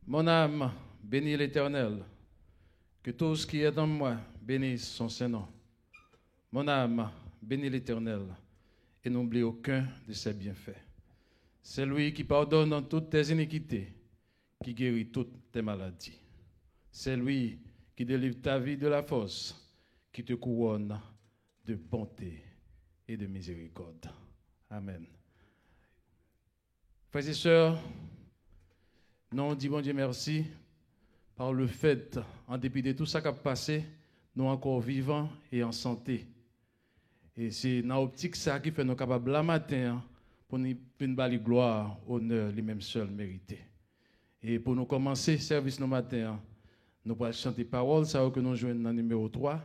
Mon âme bénit l'Éternel, que tout ce qui est en moi bénisse son Saint-Nom. Mon âme bénit l'Éternel et n'oublie aucun de ses bienfaits. C'est lui qui pardonne toutes tes iniquités, qui guérit toutes tes maladies. C'est lui qui délivre ta vie de la fosse, qui te couronne de bonté et de miséricorde. Amen. Frères et sœurs, nous disons bon Dieu merci par le fait, en dépit de tout ça qui a passé, nous encore vivants et en santé. Et c'est dans l'optique ça qui fait nous capables la matin pour nous donner gloire, honneur, lui-même seul mérité. Et pour nous commencer le service nos matin, nous allons chanter parole, ça que nous jouons dans le numéro 3,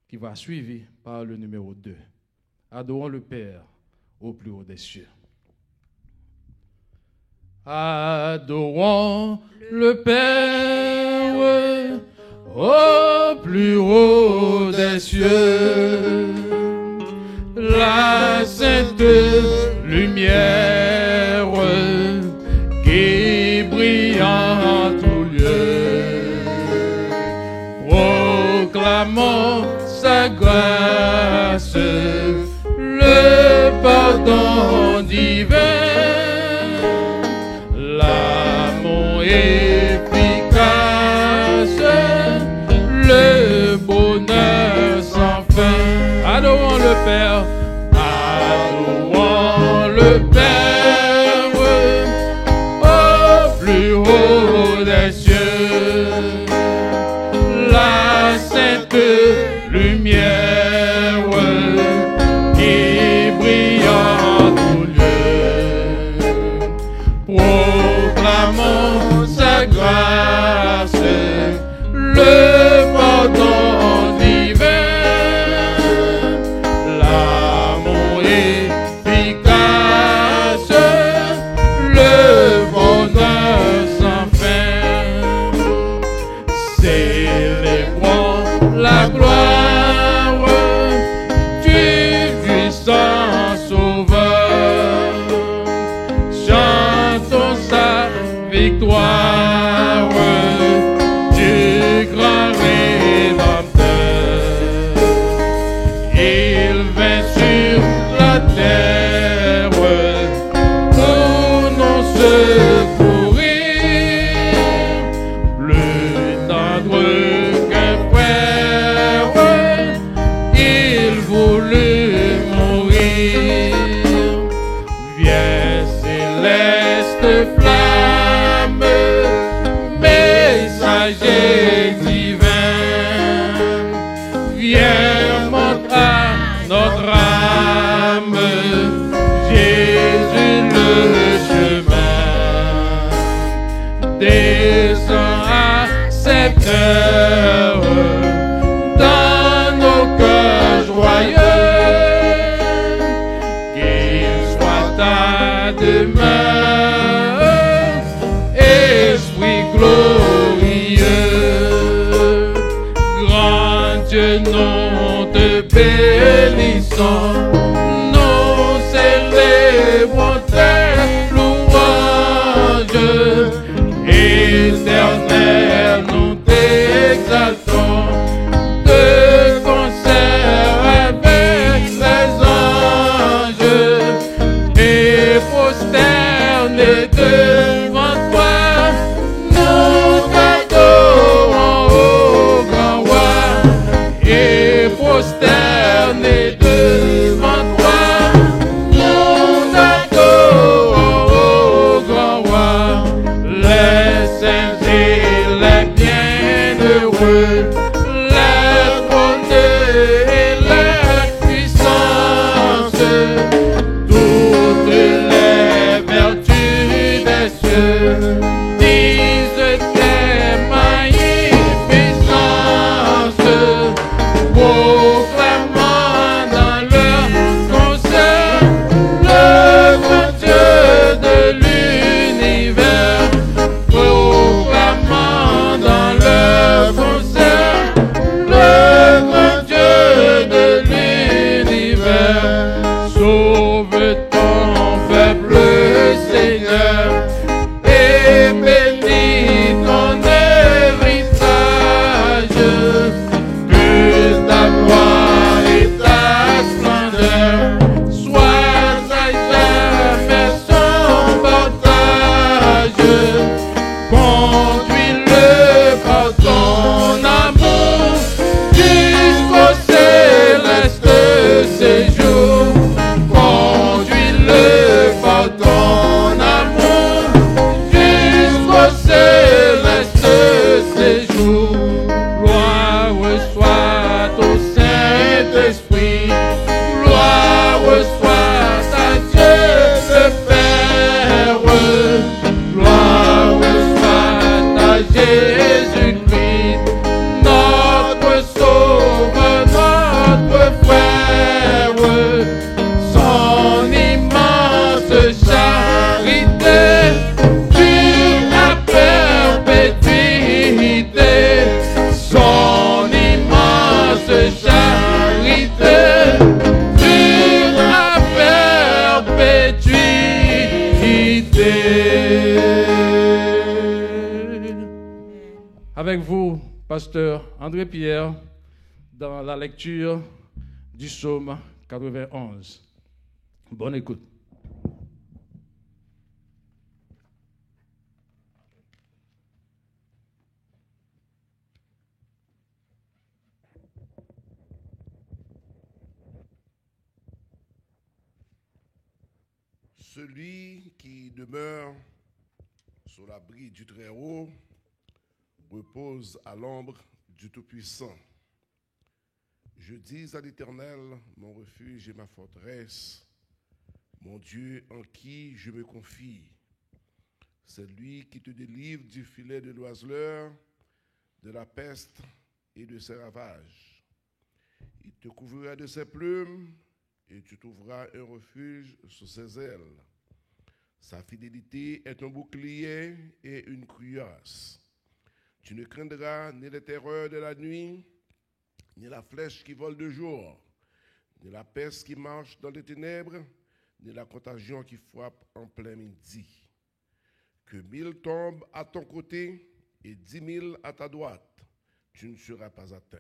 qui va suivi par le numéro 2. Adorons le Père au plus haut des cieux. Adorons le Père au plus haut des cieux, la sainte lumière qui brille en tout lieu. Proclamons sa grâce, le pardon divin, l'amour efficace, le bonheur sans fin. Adorons le Père, adorons le Père au plus haut des cieux, la sainte lumière qui brille en tout lieu. Proclamons sa grâce, le pardon divin, l'amour efficace, le bonheur sans fin. Célébrons la gloire du puissant Sauveur, chantons sa victoire du grand Rédempteur. Il vint sur la terre pour nous secourir, plus tendre qu'un frère, il voulut mourir. Viens céleste flamme, messager divin, viens montrer notre âme, Jésus le chemin. Descends à cette heure dans nos cœurs joyeux, qu'il soit ta demeure, Esprit glorieux. Grand Dieu, nous te bénissons, nous célébrons tes louanges. Éternel, nous t'exaltons de concert avec les anges et prosternés devant toi, nous t'adorons, ô grand roi, et prosternés devant toi, nous t'adorons, ô grand roi. Les saints et les bienheureux, les trôneux et les puissances, toutes les vertus des cieux disent tes magnificences, proclamant dans leur concert le grand Dieu de l'univers, proclamant dans leur concert le grand Dieu de l'univers. Sauve ton peuple, Seigneur, et Jésus-Christ, notre sauveur, notre frère, son immense charité dure la perpétuité, son immense charité dure la perpétuité. Avec vous, pasteur André Pierre, dans la lecture du psaume 91. Bonne écoute. Celui qui demeure sous l'abri du Très-Haut repose à l'ombre du Tout-Puissant. Je dis à l'Éternel, mon refuge et ma forteresse, mon Dieu en qui je me confie. C'est lui qui te délivre du filet de l'oiseleur, de la peste et de ses ravages. Il te couvrira de ses plumes et tu trouveras un refuge sous ses ailes. Sa fidélité est un bouclier et une cuirasse. Tu ne craindras ni les terreurs de la nuit, ni la flèche qui vole de jour, ni la peste qui marche dans les ténèbres, ni la contagion qui frappe en plein midi. Que 1000 tombent à ton côté et 10 000 à ta droite, tu ne seras pas atteint.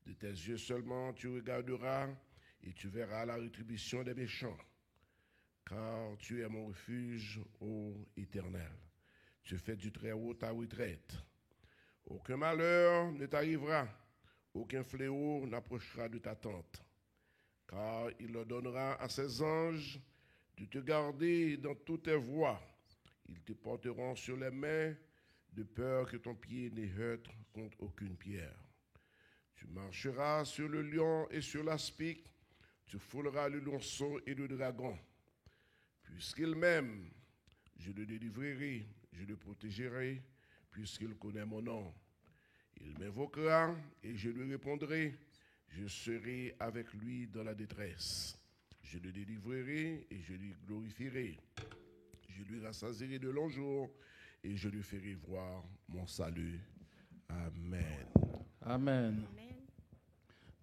De tes yeux seulement tu regarderas et tu verras la rétribution des méchants. Car tu es mon refuge, ô Éternel. Tu fais du Très-Haut ta retraite. Aucun malheur ne t'arrivera, aucun fléau n'approchera de ta tente. Car il ordonnera à ses anges de te garder dans toutes tes voies. Ils te porteront sur les mains, de peur que ton pied ne heurte contre aucune pierre. Tu marcheras sur le lion et sur l'aspic, tu fouleras le lionceau et le dragon. Puisqu'il m'aime, je le délivrerai, je le protégerai, puisqu'il connaît mon nom. Il m'invoquera et je lui répondrai, je serai avec lui dans la détresse. Je le délivrerai et je lui glorifierai. Je lui rassasierai de longs jours et je lui ferai voir mon salut. Amen. Amen.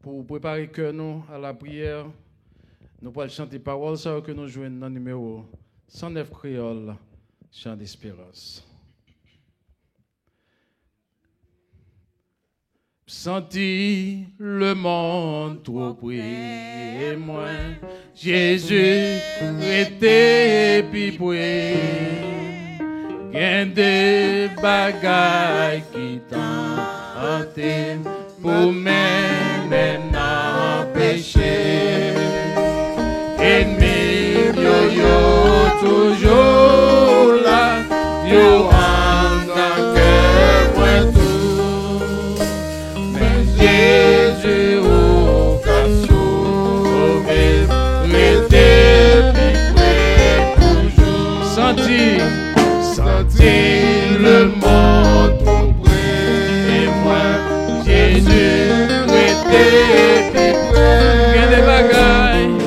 Pour préparer que nous à la prière, nous allons chanter paroles que nous jouons dans le numéro 109 créole, chant d'espérance. Senti le monde trop près, moi, Jésus était plus près. Gain des bagailles qui tentent pour mener dans le péché. Ennemi, yo toujours là, yo en dans cœur point tout. Mais Jésus au cas sauvé, restez plus près toujours. Sentir le monde trop près, et moi, Jésus, restez plus près. Gain des bagailles.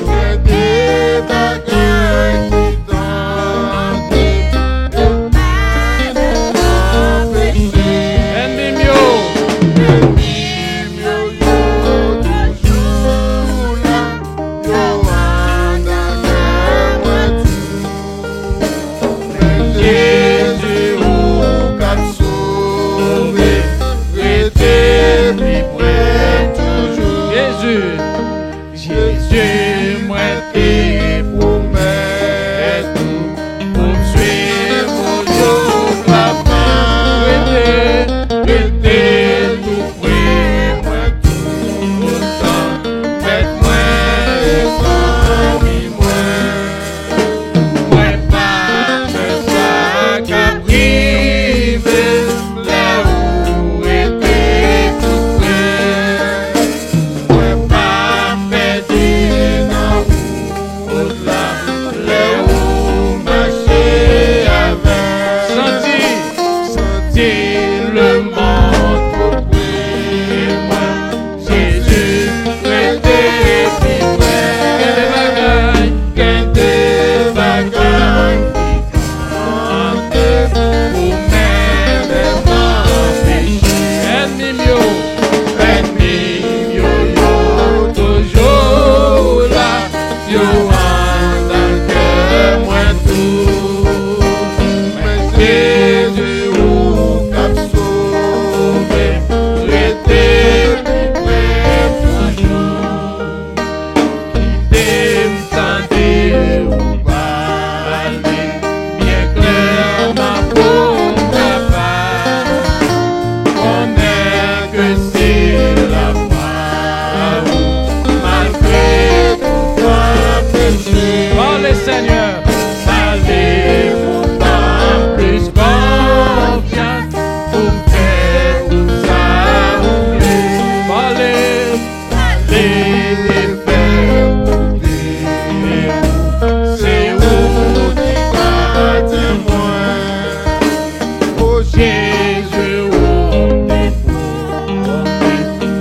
Jésus, oh, t'es pour,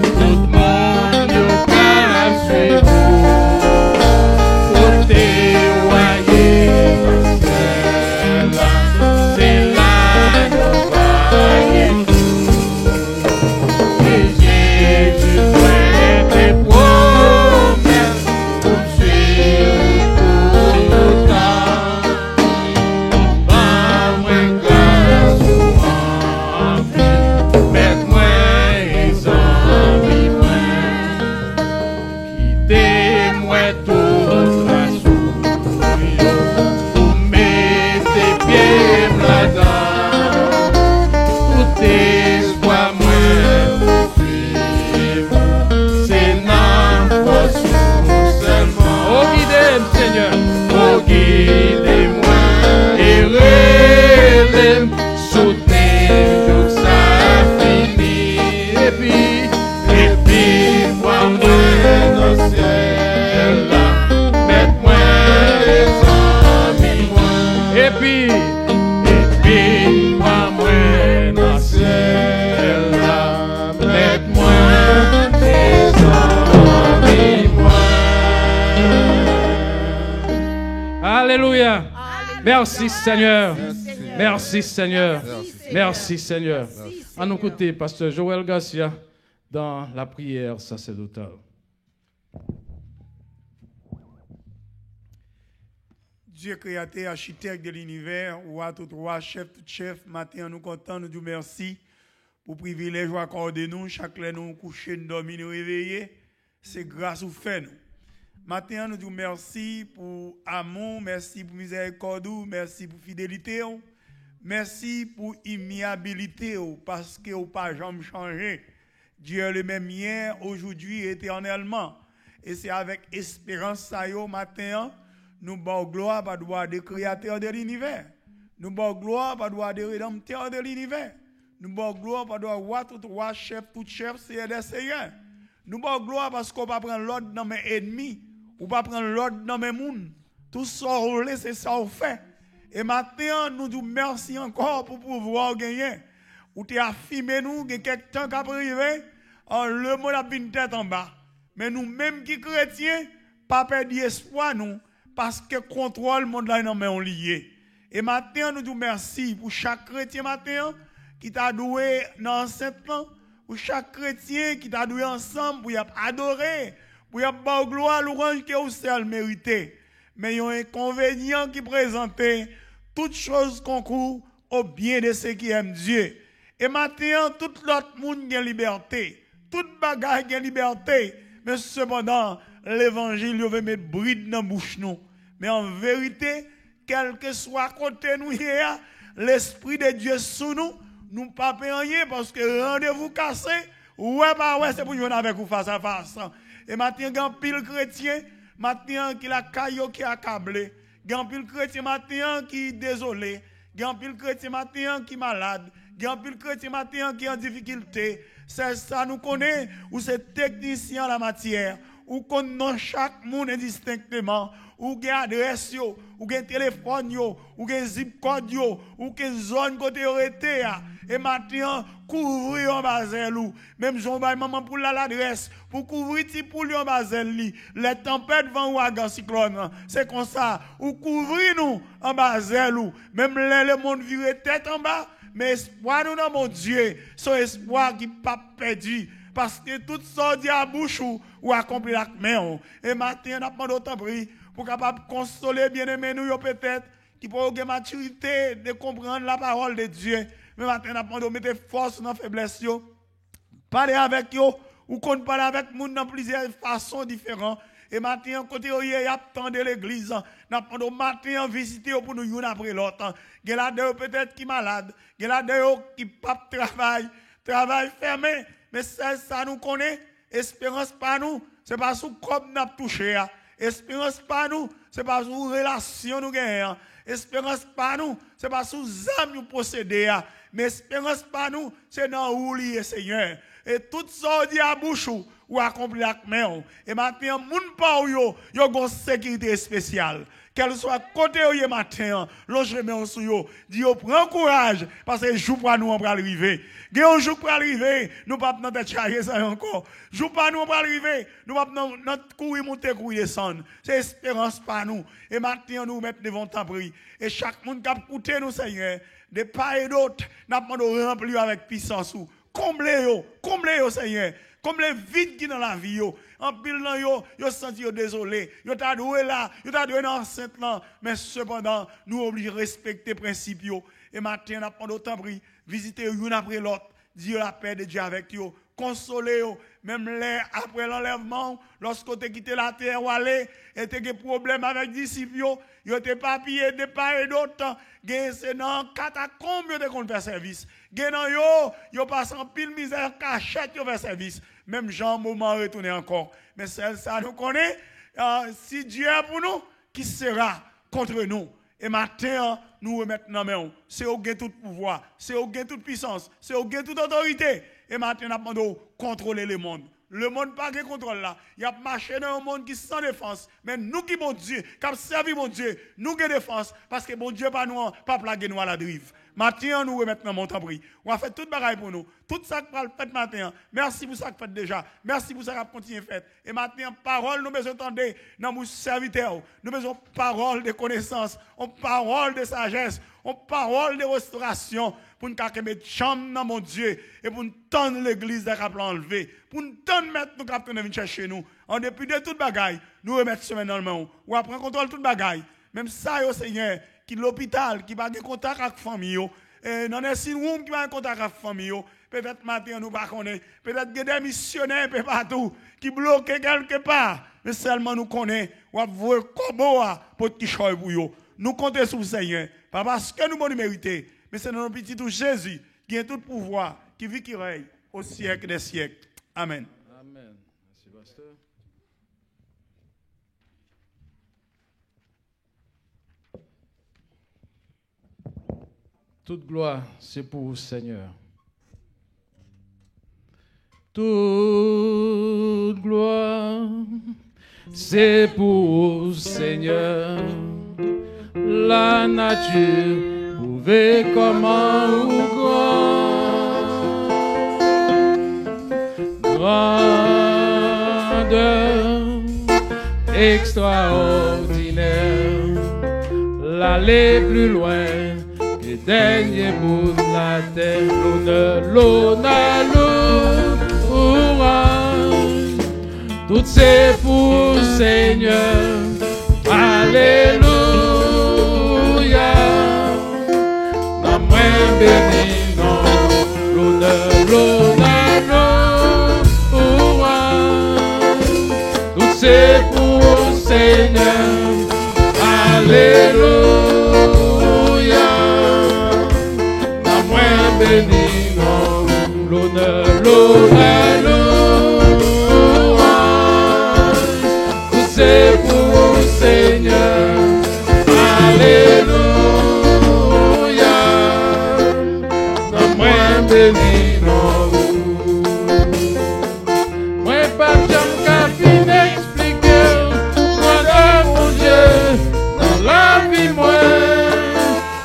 tout le monde, yo, pas suivre. Oh, t'es royé, c'est là, yo, royé. Et Jésus, ouais, tes promesses, pour suivre tout le temps. Pas moins grâce ou en ville, mets-moi les envies, quittez-moi toute la souffrance, pour mettre tes pieds là-dedans, tout espoir moi suivre, c'est n'importe où seulement. Oh, guidez-moi, Seigneur, oh, guidez-moi, et relève, soutenez-nous, ça finit, et puis, moi-moi dans le ciel, là, mets-moi les amis, moi, et puis, moi-moi dans le ciel, là, mets-moi les amis, moi. Alléluia. Merci Seigneur. Merci Seigneur. Merci Seigneur. À nos côtés, pasteur Joël Garcia dans la prière sacerdotale. Dieu créateur, architecte de l'univers, roi tout roi, chef tout chef, matin nous contents, nous disons merci pour le privilège accordé nous, chaque fois nous coucher, nous dormir, nous réveiller, c'est grâce au fait nous. Matin nous disons merci pour amour, merci pour miséricorde, merci pour fidélité, merci pour immuabilité, parce que vous pas jamais changé. Dieu est le même hier, aujourd'hui, éternellement. Et c'est avec espérance ça yo matin, nous bons gloire par droit de créateur de l'univers. Nous bons gloire par droit de rédempteur de l'univers. Nous bons gloire par droit roi tout roi, chef tout chef, c'est des seigneurs. Nous bons gloire parce qu'on va prendre l'ordre dans mes ennemis, ou pas prendre l'ordre dans mes mouns. Tout ça roulé, c'est ça on fait. Et maintenant, nous disons merci encore pour pouvoir gagner. Ou tu as affirmé nous que quelques temps qui arrivé, le monde a une tête en bas. Mais nous-mêmes qui chrétiens, pas perdre espoir nous, parce que contrôle le monde là non mais on lié. Et maintenant nous disons merci pour chaque chrétien matin qui t'a doué dans cet temps, pour chaque chrétien qui t'a doué ensemble pour y adorer, pour y avoir gloire louange que vous seul mérité. Mais il y a un inconvénient qui présentait toutes choses concourent au bien de ceux qui aiment Dieu. Et maintenant tout l'autre monde a liberté, toute bagaille a liberté, mais cependant l'évangile veut mettre bride dans la bouche nous. Mais en vérité, quel que soit côté nous hier, l'esprit de Dieu sous nous, nous pas rien parce que rendez-vous cassé, c'est pour jouer avec vous face à face. Et maintenant, il y a un pile chrétien, maintenant qui la caillou qui a accablé, il y a un pile chrétien maintenant qui est désolé, il y a un pile chrétien maintenant qui est malade, il y a un pile chrétien maintenant qui est en difficulté. C'est ça nous connaît, ou c'est technicien en la matière, ou connaît chaque monde indistinctement, ou gen adresse yo, ou gen téléphone yo, ou gen zip code yo, ou gen zone côté arrêté ya. Et maintenant, couvrir en bazel ou, même j'en vais maman pour l'adresse, pour couvrir ti pour lui en bazel li, les tempêtes vent ouragan cyclone, c'est comme ça, ou couvrir nous en bazel ou, même le monde vire tête en bas, mais espoir nous dans mon Dieu, son espoir qui pas perdu. Parce que tout ça dit à bouche ou accompli la main. Et maintenant, on a pas d'autant pris pour capable consoler bien-aimés nous peut-être qui pour avoir maturité de comprendre la parole de Dieu. Mais maintenant, on a pas de mettre force dans la faiblesse. Parler avec eux ou qu'on parle avec les gens dans plusieurs façons différentes. Et maintenant, côté il y a tant de l'église, n'a pas de matin visiter pour nous une après l'autre. Il y a là peut-être qui malade, il y a là qui pas travail fermé. Mais ça nous connaît, espérance pas nous, c'est pas sous comme nous touché. Espérance pas nous, c'est pas sous relation nous gagnons. Espérance pas nous, c'est pas sous âme nous posséder. Mais espérance pas nous, c'est dans où lié Seigneur. Et tout ça dit à bouche ou accompli la main. Et maintenant, moun pa yo une sécurité spéciale. Quel soit côté au matin, l'on je mets sous yo, dit yo prends courage parce que jour pour nous on va arriver. Gen un jour pour arriver, nous pas dans tête chargé ça encore. Jour pas nous on va arriver, nous pas notre courir monter courir descendre. C'est espérance par nous. Et maintenant nous mettre devant ta prière et chaque monde qui a écouté nous Seigneur, de part et d'autre, n'a pas de remplir avec puissance ou comblez yo Seigneur. Comme les vides qui dans la vie, en pile dans yo senti désolé, yo t'a doué là, yo t'a doué dans enceinte là, mais cependant, nous obligés de respecter les principes. Et maintenant, on a pas d'autant pris, visiter une après l'autre, dire la paix de Dieu avec yo, consoler yo, même les après l'enlèvement, lorsqu'on t'a quitté la terre ou aller, et t'as des problèmes avec les disciples, yo t'es papier de part et d'autre, c'est dans catacombe yo te qu'on faire service. Genan yo passe en pile misère cachette yo faire service. Même Jean moment retourner encore. Mais ça nous connaît. Si Dieu est pour nous, qui sera contre nous? Et maintenant, nous remettons dans main. C'est au gain tout pouvoir, c'est au gain toute puissance, c'est au gain toute autorité. Et maintenant, nous avons contrôler le monde. Le monde pas de contrôle là. Il y a marché dans un monde qui sans défense. Mais nous qui bon Dieu, qui avons servi mon Dieu, nous avons défense. Parce que bon Dieu pas nous, pas plaguer nous à la dérive. Maintenant, nous remettons mon temps pris. On va faire tout bagaille pour nous. Tout ça que nous fait matin. Merci pour ça que vous faites déjà. Merci pour ça que vous continuez à faire. Et maintenant, parole, nous besoin d'entendre dans nos serviteurs. Nous besoin de parole de connaissance, de parole de sagesse, de parole de restauration. Pour nous mettre chambre dans mon Dieu. Et pour nous tendre l'église de cap enlever. Pour nous tendre mettre nous cap venir chercher nous. En dépit de toute bagaille, nous remettons semaine dans le main. Ou après contrôle toute bagaille. Même ça, Seigneur, qui l'hôpital, qui va avoir contact avec la famille, dans les room qui va avoir contact avec la famille, peut-être matin nous ne connaissons pas, peut-être qu'il y a des missionnaires un peu partout qui bloquent quelque part, mais seulement nous connaissons, ou à voir comment pour qui choisit pour eux. Nous comptons sur le Seigneur, pas parce que nous nous méritons, mais c'est notre petit tout Jésus qui a tout pouvoir, qui vit, qui règne au siècle des siècles. Amen. Amen. Merci, pasteur. Toute gloire, c'est pour le Seigneur. Toute gloire, c'est pour le Seigneur. La nature pouvait comment ou grandeur extraordinaire, l'aller plus loin. Dernier bout de la terre, l'honneur, l'ouvrage, tout c'est pour le Seigneur. Alléluia. Dans moi béni, non, l'honneur, l'ouvrage, tout c'est pour le Seigneur. Alléluia. Béni, non, l'honneur, tout c'est pour le Seigneur. Alléluia. Non, moi béni, non. Moi pas jamais capable d'expliquer grandeur mon Dieu dans la vie moi.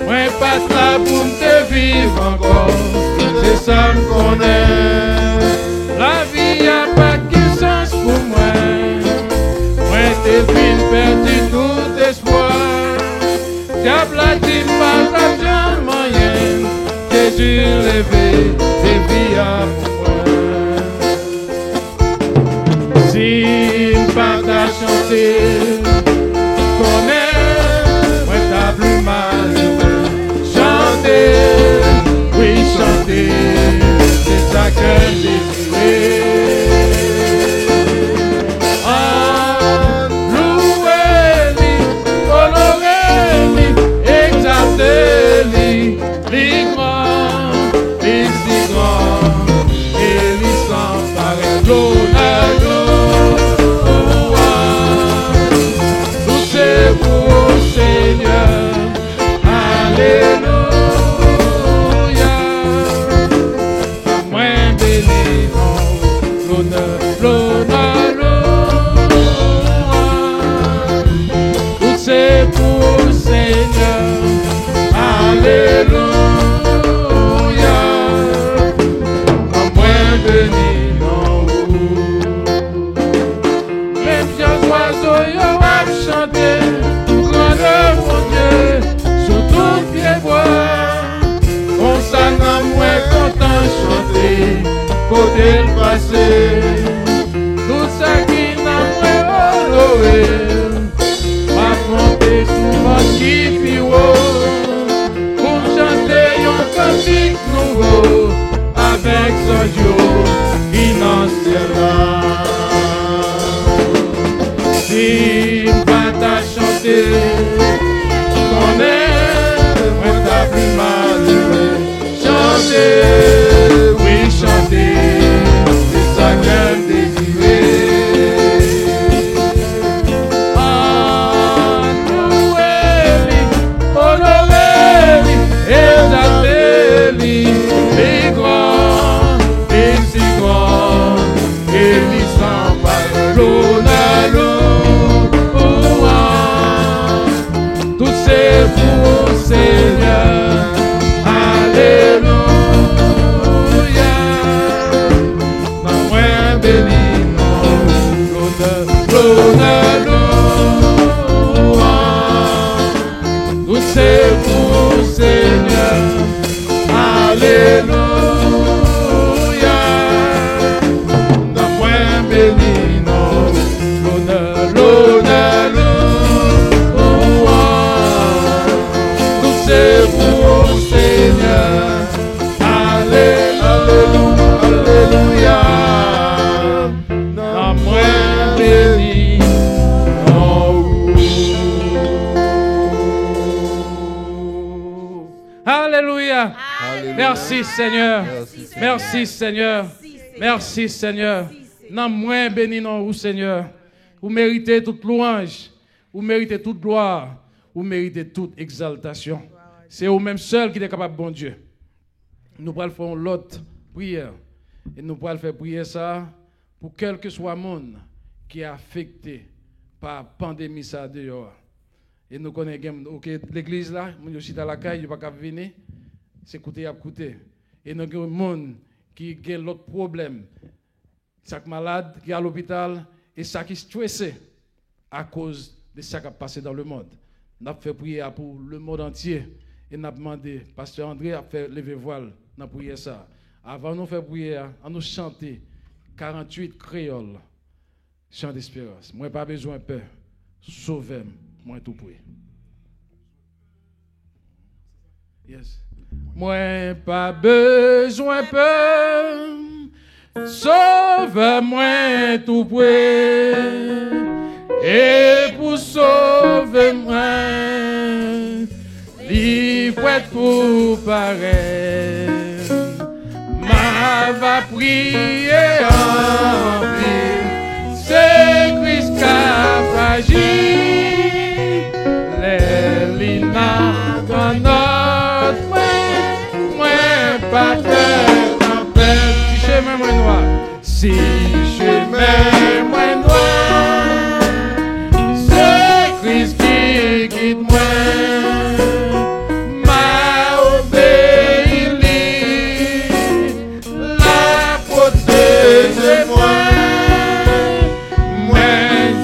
Moi pas là pour te vivre encore. C'est ça me connaît. La vie a pas de sens pour moi. Moi t'es venu perdu tout espoir. Diable a dit pas l'argent moyen. Jésus levé des vies à moi. Si pas ta chanter, connais, moi t'as plus mal. Chanter. Oui, chanter, c'est ça que j'ai fait. Ah, louez-lui, honorez-lui, exaltez-lui, les grands, les si grands, et les sans pareil. L'honneur, chanter, oui chanter, c'est ça qu'elle désirait. Merci Seigneur. Merci Seigneur. Merci Seigneur. Non moins béni non vous Seigneur. Vous méritez toute louange. Vous méritez toute gloire. Vous méritez toute exaltation. C'est vous-même seul qui est capable, bon Dieu. Nous allons faire l'autre prière. Et nous allons faire prier ça pour quel que soit le monde qui est affecté par la pandémie ça dehors. Et nous connaissons l'église là, nous aussi dans la caille, il n'y a pas qu'à venir. C'est écouter à écouter. Et nous avons des gens qui ont l'autre problème. Chaque malade qui est à l'hôpital et ça qui est stressé à cause de ce qui a passé dans le monde. Nous avons fait prier pour le monde entier et nous avons demandé, Pasteur André a fait lever voile dans la prière ça. Avant de nous faire prier, on nous chanter 48 créoles, chant d'espérance. Moi, pas besoin de peur. Sauvez-moi, moi tout prier. Yes. Moi pas besoin peur, sauve-moi tout près, et pour sauver moi, livre pour paraître, ma va prier en vie, c'est Christ qui a fragile, les linas dans notre pas de tempête, si chemin moins noir, si chemin moins noir, c'est Christ qui guide moi, m'a obéi, la protège moi, moi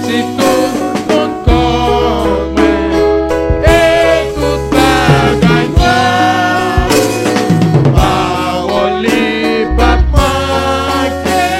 si tout mon corps, et tout bagaille noir. Parole pas manquer,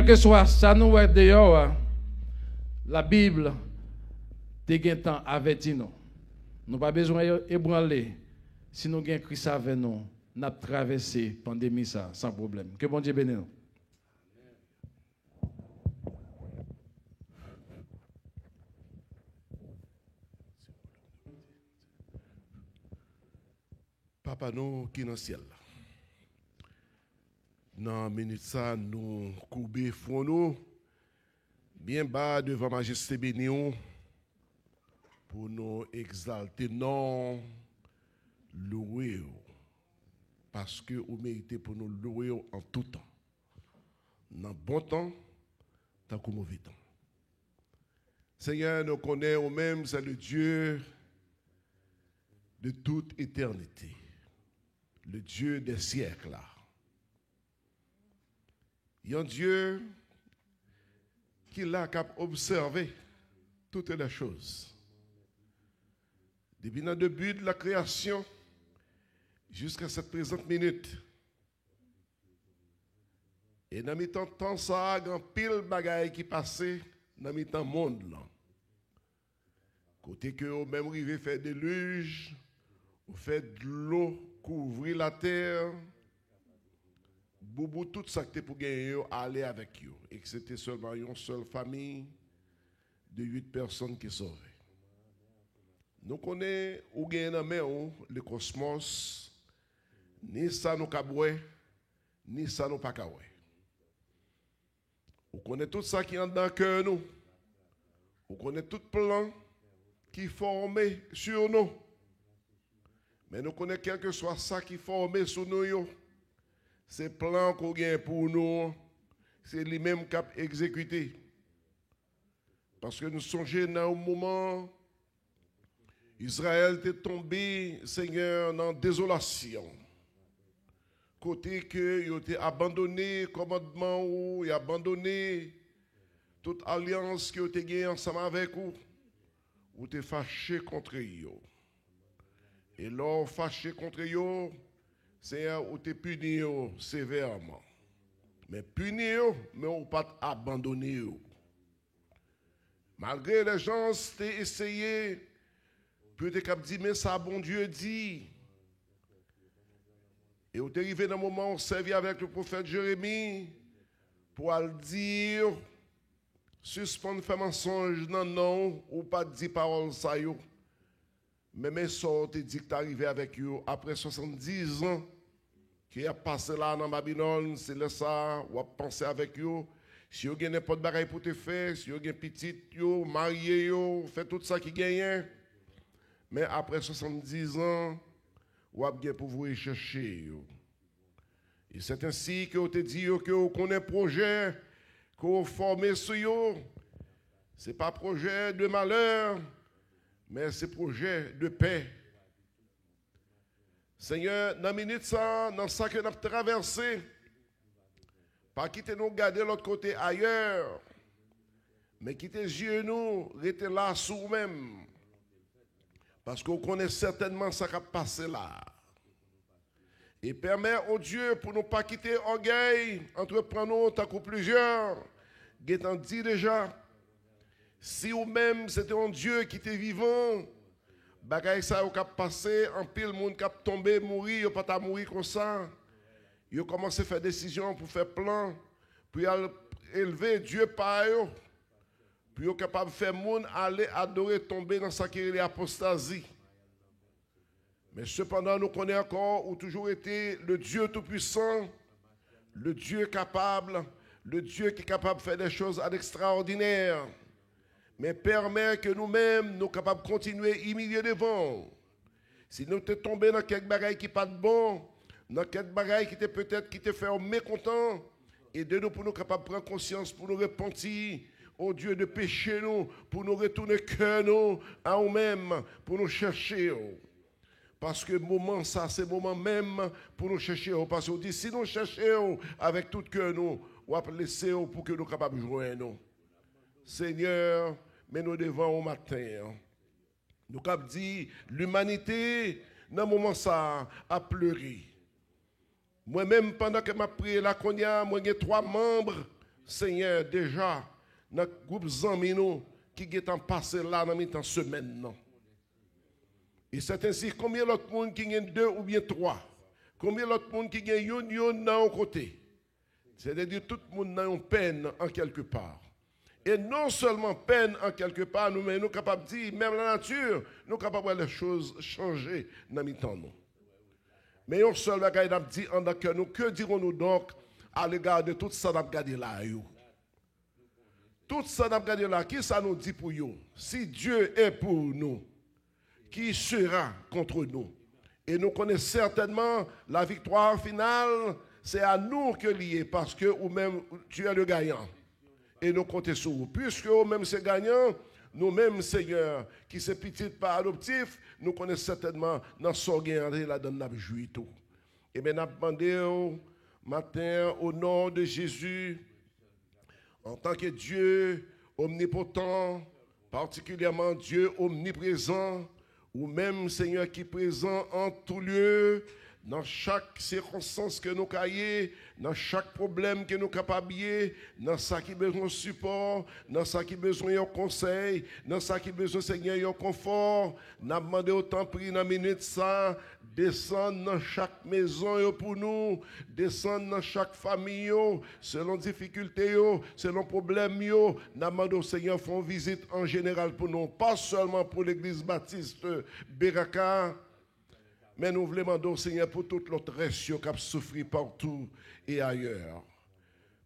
quel que soit ça, nous est dehors, la Bible, te gen temps averti nous. Nous pas besoin d'ébranler. Si nous avons Christ avec nous, nous avons traversé la pandémie ça, sans problème. Que bon Dieu bénisse nous. Papa nous qui est dans le ciel. Dans minute ça, nous courbons front nous bien bas devant majesté bénie pour nous exalter, non louer. Parce que vous méritez pour nous louer en tout temps. Dans bon temps, tant que mauvais temps. Seigneur, nous connaissons même, c'est le Dieu de toute éternité. Le Dieu des siècles. Il y a un Dieu qui l'a observé toutes les choses. Depuis le début de la création jusqu'à cette présente minute. Et dans le temps, ça a un pile bagaille qui passait dans le monde. Là. Côté que au même rivé fait des déluge, au fait de l'eau couvrir la terre, boubou tout ça que pour gagner aller avec eux. Et que c'était seulement une seule famille de 8 personnes qui sauvaient. Nous connaissons où gagne le cosmos, ni ça nous kaboué, ni ça nous pas kaboué. On connaît tout ça qui est dans le cœur nous. On connaît tout plan qui est formé sur nous. Mais nous connaissons quel que soit ça qui est formé sur nous. C'est plan qu'on gagne pour nous, c'est lui-même qui a exécuté. Parce que nous songeons dans un moment, Israël est tombé, Seigneur, dans la désolation. Côté que il a abandonné le commandement ou il a abandonné toute alliance qui a été gagnée ensemble avec vous, ou tu es fâché contre eux. Et là, fâché contre eux, Seigneur, ou tu puni sévèrement. Mais puni, mais on pas abandonné. Malgré les gens qui ont essayé, peut-être qu'ils disent, mais ça, bon Dieu dit. Et on est arrivé dans le moment où on servait avec le prophète Jérémie pour le dire, suspendre faire mensonge, non, ou pas dire parole ça yo. Mais mes soeurs te dit que tu arrivé avec eux après 70 ans, qui a passé là dans Babylone, c'est là ça, ou a pensé avec eux. Si vous avez n'importe quoi pour te faire, si vous avez petit, marié, fait tout ça qui gagne. Mais après 70 ans, vous avez pour vous chercher. Et c'est ainsi que vous te dit que vous connaissez un projet, que vous formez sur vous. Ce n'est pas un projet de malheur, mais c'est un projet de paix. Seigneur, dans la minute, dans ça que nous avons traversé, pas quitter nous garder l'autre côté ailleurs, mais quitter les yeux nous, rester là sur nous-mêmes. Parce qu'on connaît certainement ce qui a passé là. Et permet au Dieu pour ne pas quitter orgueil, entreprenons tant que plusieurs, Gétant dit déjà, si ou même c'était un Dieu qui était vivant, bagay ça a passé, en pile monde qui a tombé, mourir, il pas mourir comme ça. Il a commencé à faire décision pour faire plan, puis élever Dieu par eux. Puis il est capable de faire monde aller adorer, tomber dans sa qui est l'apostasie. Mais cependant, nous connaissons encore ou toujours été le Dieu tout-puissant, le Dieu capable, le Dieu qui est capable de faire des choses extraordinaires. Mais permet que nous-mêmes, nous sommes capables de continuer à humilier devant. Si nous sommes tombés dans quelque bagaille qui n'est pas de bon, dans quelque bagaille qui était peut-être qui te fait mécontent, aidez-nous pour nous capables de prendre conscience, pour nous repentir. Au Dieu de pécher nous, pour nous retourner cœur nous à nous-mêmes, pour nous chercher. Parce que moment ça, c'est le moment même pour nous chercher. Parce qu'on dit, si nous cherchons avec tout cœur nous, on va laisser pour que nous soyons capables de jouer nous. Seigneur, mais nous devons au matin. Nous avons dit, l'humanité, dans le moment ça, a pleuré. Moi-même, pendant que je prié la Konya, moi j'ai 3 membres Seigneur, déjà, dans le groupe Zami nous, qui est passé là dans la semaine. Non? Et c'est ainsi, combien d'autres monde qui ont 2 ou bien 3? Combien d'autres monde qui ont une dans un côté? C'est-à-dire tout le monde a une peine en quelque part. Et non seulement peine en quelque part, nous sommes capables de dire, même la nature, nous sommes capables de voir les choses changer dans le temps. Mais on seul bagaille n'a dit en dans cœur nous, que dirons-nous donc à l'égard de tout ça n'a gardé là? Tout ça n'a gardé là, qui ça nous dit pour nous? Si Dieu est pour nous, qui sera contre nous? Et nous connaissons certainement la victoire finale, c'est à nous que lié, parce que ou même tu es le gagnant. Et nous comptons sur vous. Puisque nous-mêmes c'est gagnant, nous-mêmes, Seigneur, qui c'est petit par adoptif, nous connaissons certainement dans ce gain là dans nous jouir tout. Et bien, nous demandons matin au nom de Jésus, en tant que Dieu omnipotent, particulièrement Dieu omniprésent, ou même Seigneur qui est présent en tout lieu, dans chaque circonstance que nous caillons, dans chaque problème que nous capables, dans ça qui besoin de support, dans ça qui besoin de conseil, dans ça qui besoin Seigneur de confort, nous demandons autant prix dans minute ça, descendre dans chaque maison pour nous, descendre dans chaque famille selon difficulté selon problème nous demandons au Seigneur font visite en général pour nous, pas seulement pour l'église baptiste Beraka. Mais nous voulons demander au Seigneur pour toute l'autre reste qui a souffert partout et ailleurs.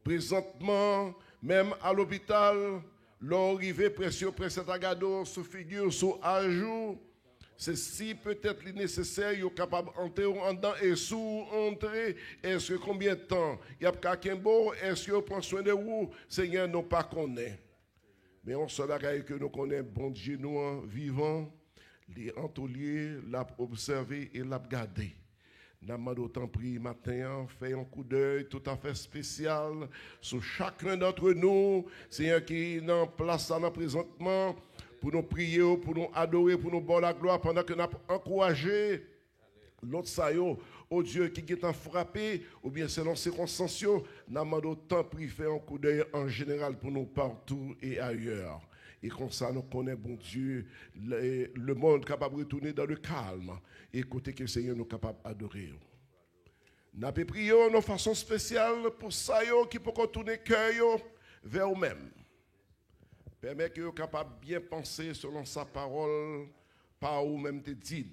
Présentement, même à l'hôpital, l'arrivée précieux presque à gado sous figure, sous ajout, c'est si peut-être nécessaire, il est capable d'entrer en dedans et sous entrer. Est-ce que combien de temps? Il y a quelqu'un beau, est-ce qu'il prend soin de vous? Seigneur, nous pas connaît. Mais on se bagaille que nous connaissons, bon Dieu, nous vivants. Les entoliers l'a observé et l'a gardé. Nous demandons autant prier matin, fait un coup d'œil tout à fait spécial sur chacun d'entre nous, Seigneur qui est en place là présentement, pour nous prier, pour nous adorer, pour nous boire la gloire, pendant que nous encouragé l'autre saillot, au Dieu qui est frappé, ou bien selon circonstances, nous demandons autant prier, faire un coup d'œil en général pour nous partout et ailleurs. Et comme ça, nous connaissons, bon Dieu, le monde capable de retourner dans le calme. Et côté que le Seigneur nous capable d'adorer. Nous avons prié de façon spéciale pour ça qui peut retourner le cœur vers eux-mêmes. Permet que vous capable de bien penser selon sa parole, par vous-même te dit.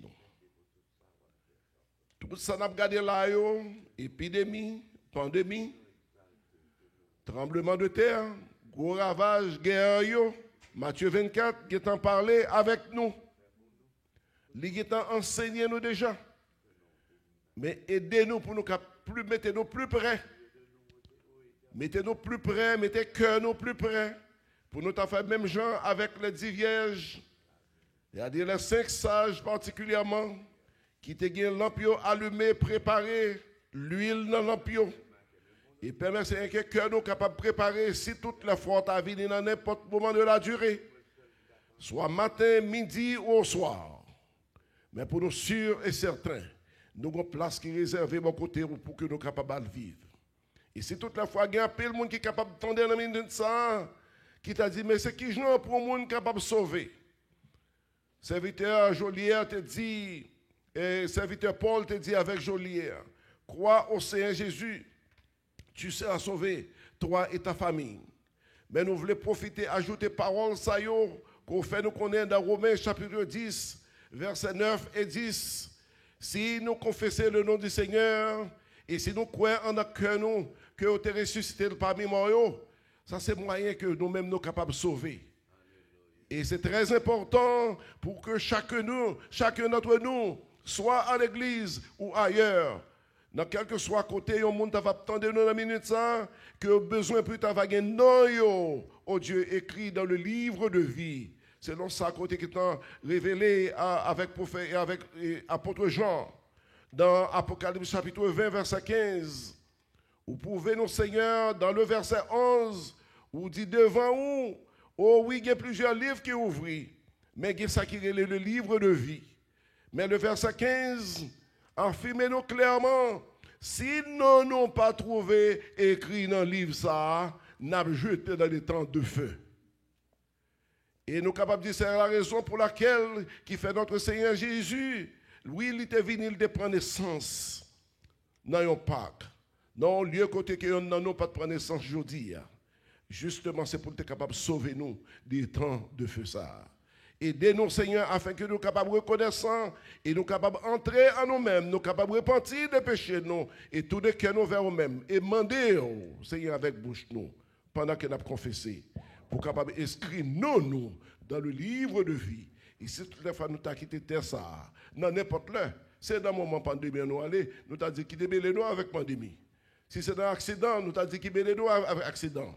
Tout ça, nous avons regardé là, épidémie, pandémie, tremblement de terre, gros ravage, guerre. Matthieu 24, qui est en parlé avec nous. Il est enseigné nous déjà. Mais aidez-nous pour nous plus, mettez-nous plus près. Mettez-nous plus près, mettez cœur nous plus près. Pour nous faire même genre avec les 10 vierges. C'est-à-dire les 5 sages particulièrement, qui te gagnent l'ampio allumé, préparé, l'huile dans l'ampio. Et permet c'est que cœur nous capable de préparer si toute la forte à venir dans n'importe moment de la durée, soit matin, midi ou au soir. Mais pour nous sûrs et certains, nous avons une place qui est réservée de côté pour que nous soyons capables de vivre. Et si toute la fois, il y a un peu de monde qui est capable de tendre dans minute ça, qui t'a dit, mais c'est qui genre pour un monde capable de sauver? Serviteur Jolière te dit, et serviteur Paul te dit avec Jolière, crois au Seigneur Jésus. Tu seras sauvé, toi et ta famille. Mais nous voulons profiter, ajouter parole, ça y est, qu'on fait nous connaître dans Romains chapitre 10, versets 9 et 10. Si nous confessons le nom du Seigneur, et si nous croyons en notre cœur, nous, que nous sommes ressuscités parmi morts, ça c'est moyen que nous-mêmes nous sommes capables de sauver. Et c'est très important pour que chacun d'entre nous, soit à l'église ou ailleurs, dans quel que soit côté, le monde va attendre nous dans minute ça, que besoin plus tard va gagner non oh Dieu écrit dans le livre de vie. Selon ça côté qui est révélé avec prophète et avec apôtre Jean dans Apocalypse chapitre 20 verset 15. Vous pouvez nous Seigneur dans le verset 11 où dit devant vous, oh oui, il y a plusieurs livres qui ouvrent, mais il y a ça qui est le livre de vie. Mais le verset 15 affirmez-nous clairement, si nous n'avons pas trouvé écrit dans le livre ça, n'a jeté dans les temps de feu. Et nous sommes capables de dire c'est la raison pour laquelle qui fait notre Seigneur Jésus, lui, il était venu, il prend naissance dans un Pâques, dans un lieu côté que nous n'avons pas de prendre naissance aujourd'hui. Justement, c'est pour être capable de sauver nous des temps de feu ça. Aidez-nous, Seigneur, afin que nous soyons capables de reconnaître et nous soyons capables d'entrer en nous-mêmes, nous soyons capables de repentir des péchés nous et tout de cœur nous vers nous-mêmes. Et demander, Seigneur, avec bouche nous, pendant que nous avons confessé, pour capable d'inscrire nous dans le livre de vie. Et si toutes les fois nous avons quitté terre, ça, dans n'importe l'heure, c'est dans le moment pandémie nous aller, nous avons dit qu'il débelle nous avec pandémie. Si c'est dans l'accident, nous avons dit qu'il débelle nous avec accident.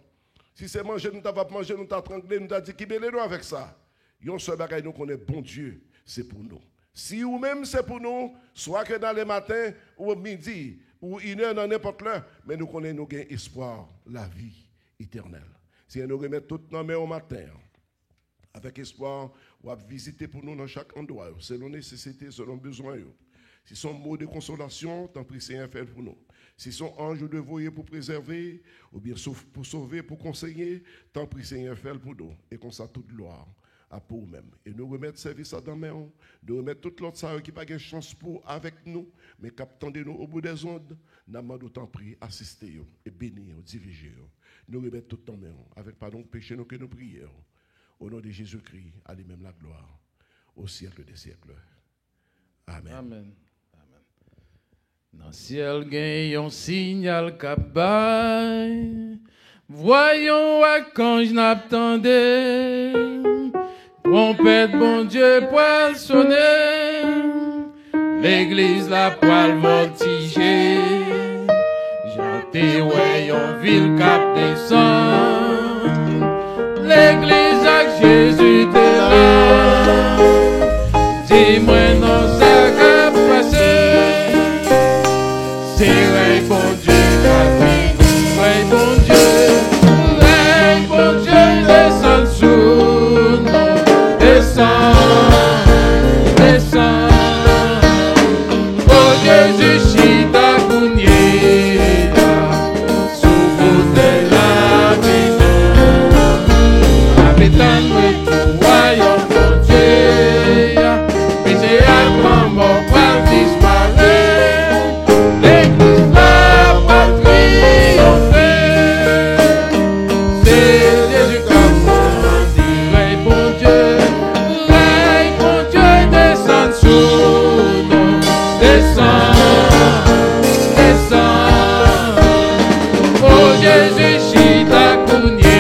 Si c'est manger, nous avons mangé, nous avons tranquillé, nous avons dit qu'il débelle nous avec ça. Yon seul bagay nous connaît bon Dieu, c'est pour nous. Si ou même c'est pour nous, soit que dans le matin ou midi ou une heure dans n'importe l'heure, mais nous connaissons nous gain espoir, la vie éternelle. Si nous remettons tout nos mains au matin, avec espoir, ou à visiter pour nous dans chaque endroit, selon nécessité, selon besoin. Si son mot de consolation, tant pis Seigneur fait pour nous. Si son ange de voyer pour préserver, ou bien pour sauver, pour conseiller, tant pis Seigneur fait pour nous. Et qu'on ça toute gloire à pour nous-mêmes. Et nous remettre service à dans main, nous remettre toute l'autre ça qui n'a pas de chance pour avec nous, mais qui attendez-nous au bout des ondes, nous demandons d'autant pris, assister et bénir, diriger. Nous remettre tout en main, avec pardon péché nous que nous prions. Au nom de Jésus-Christ, à lui-même la gloire, au siècle des siècles. Amen. Amen. Dans le ciel, gagne un signal cabay. Voyons à quand je n'attendais. Trompette, bon Dieu, poil sonner. L'église, la poil voltiger. J'entends, ouais, en ville cap descend. L'église avec Jésus t'es là. Dis-moi non ça qu'a passé. C'est vrai bon Dieu la vie. Vrai bon Dieu descend sous nous. Descend. Oh Jésus chita cougné. Sous côté la vie. Habitant royaume de Dieu, péché à grand mort va disparaître, l'église là va triompher. C'est Jésus comme on dit, vrai bon Dieu descend sous nous, descend. Oh Jésus chita cougné.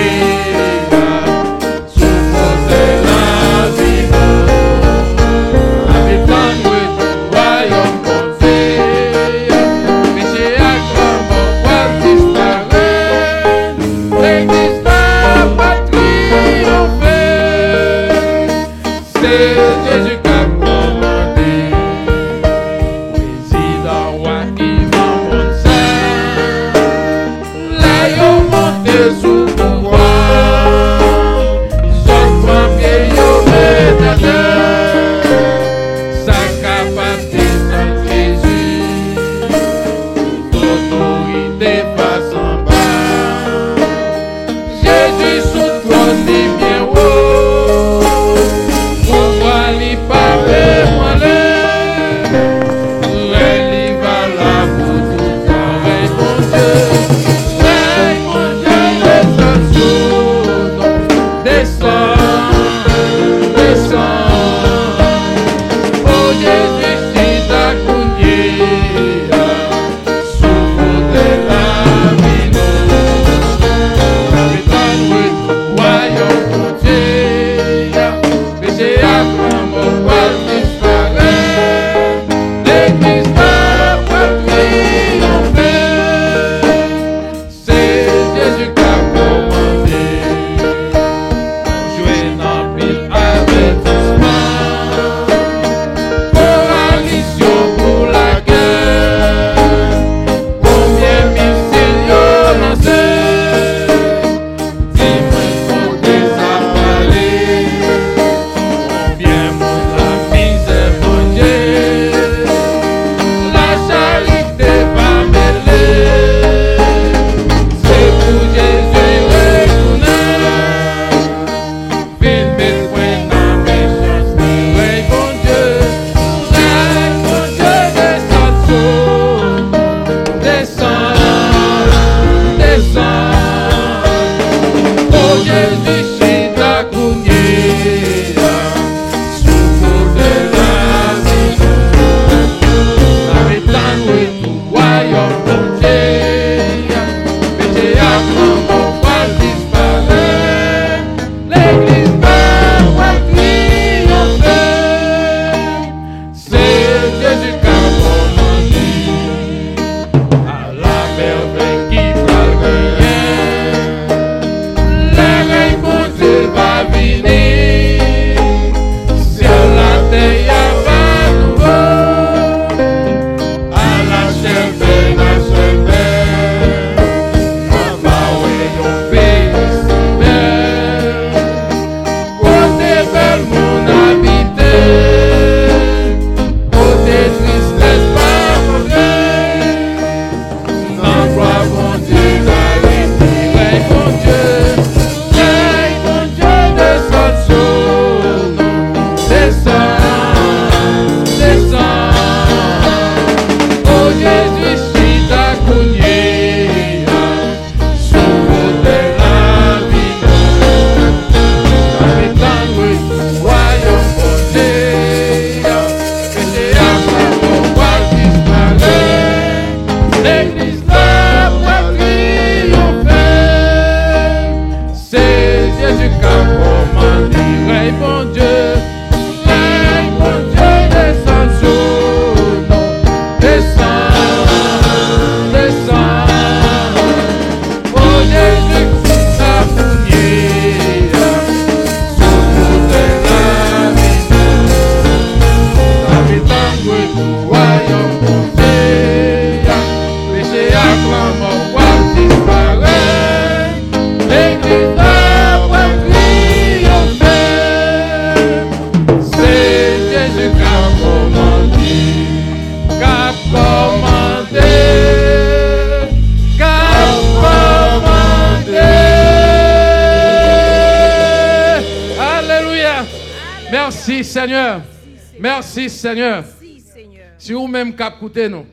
Merci Seigneur. Merci, Seigneur. Si vous-même cap écoutez nous,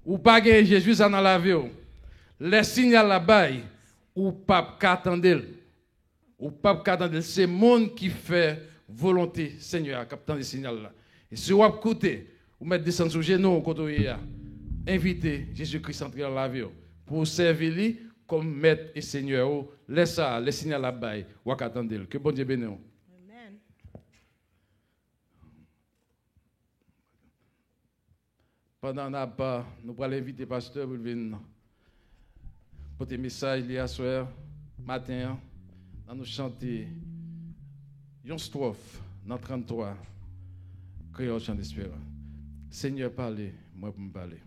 ou pas gagner Jésus dans la vie, les signaux là-bas, ou pas qu'attendre. Ou pas qu'attendre. C'est le monde qui fait volonté, Seigneur, qui attend les signaux là. Et si vous écoutez, vous mettez descendre sur genoux, invitez Jésus-Christ entrer dans la vie pour servir lui comme maître et Seigneur. Laisse ça, les signaux là-bas, ou attendre. Que bon Dieu bénisse. Amen. Pendant nous allons inviter le pasteur pour venir porter un message hier soir, matin, nous chanter une strophe dans 33, créole chant d'espérance. Seigneur, parlez, moi pour me parler.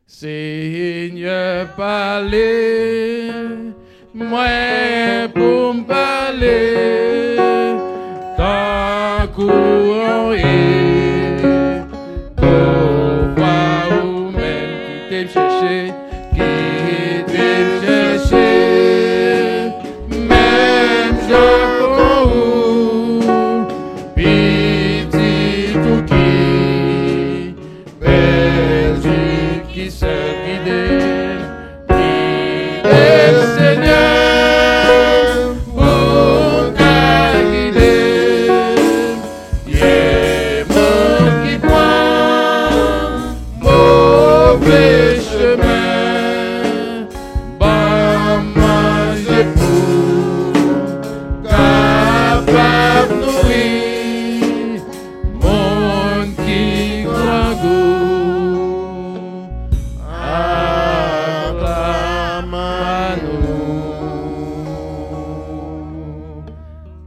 Seigneur, parlez, moi pour me parler, tant courant ou même qui t'aime chercher, même Jacob ou petit ou qui perdu qui se guide, le Seigneur pour guider, et mon qui prend mauvais chemin, bah manger pour capable nourrir, mon qui croit goût, acclame à nous.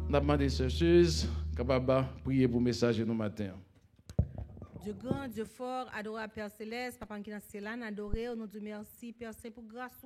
Nous avons demandé ces choses, capable prier pour le message nous matin. Dieu grand, Dieu fort, adoré Père Céleste, Papa qui est dans ce là, adoré, nous disons merci, Père Saint, pour grâce.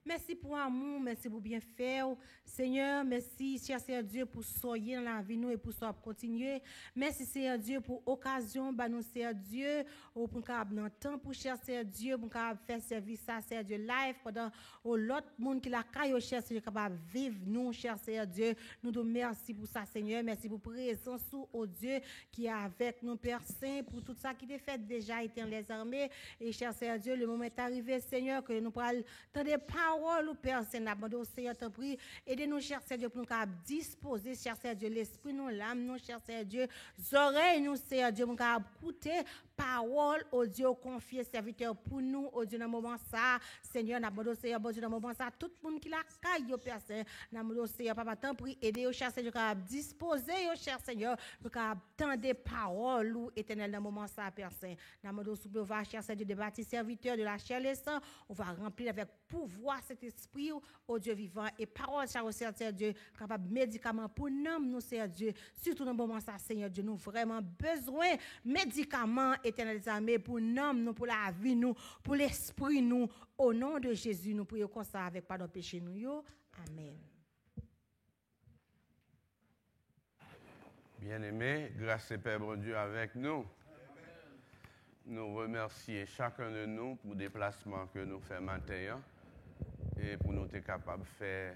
Merci pour amour, merci pour bien faire. Seigneur, merci, cher Seigneur Dieu, pour soyer dans la vie nous et pour continuer. Merci, Seigneur Dieu, pour l'occasion, nous, Seigneur Dieu, pour nous avoir temps pour cher Seigneur Dieu, pour nous faire service à Seigneur Dieu live pendant l'autre monde qui l'a caillé, cher Seigneur, capable de vivre nous, cher Seigneur Dieu. Nous te merci pour ça, Seigneur. Merci pour présence, au Dieu qui est avec nous, Père Saint, pour tout ça qui est fait déjà, étant les armées. Et cher Seigneur Dieu, le moment est arrivé, Seigneur, que nous pourrons entendre des paroles. Père Saint-Abandon, Seigneur, te prie, aidez-nous, cher Seigneur Dieu, pour nous disposer, cher Seigneur Dieu, l'esprit, nous, l'âme, nous, cher Seigneur Dieu, les oreilles, nous, Seigneur Dieu, pour nous écouter, parole, au Dieu, confier, serviteur pour nous, au Dieu, dans le moment ça, Seigneur, n'abandon, Seigneur, bon Dieu, dans le moment ça, tout le monde qui l'a caillé, Père Saint, n'abandon, Seigneur, Papa, te prie, aidez-nous, cher Seigneur, disposer, cher Seigneur, pour nous entendre des paroles, éternelles, dans le moment ça, Père Saint, n'abandon, soulever, cher Seigneur Dieu, de bâtir serviteur de la chair et sang, on va remplir avec pouvoir cet esprit au Dieu vivant et parole cher Seigneur Dieu capable médicament pour nous Seigneur Dieu surtout dans le moment ça Seigneur Dieu nous vraiment besoin médicaments éternels amis pour nous pour la vie nous pour l'esprit nous au nom de Jésus nous prions comme ça avec pardon péché nous yo amen. Bien-aimés, grâce et Père bon Dieu avec nous. Nous remercions chacun de nous pour le déplacement que nous faisons maintenant et pour nous être capables de faire.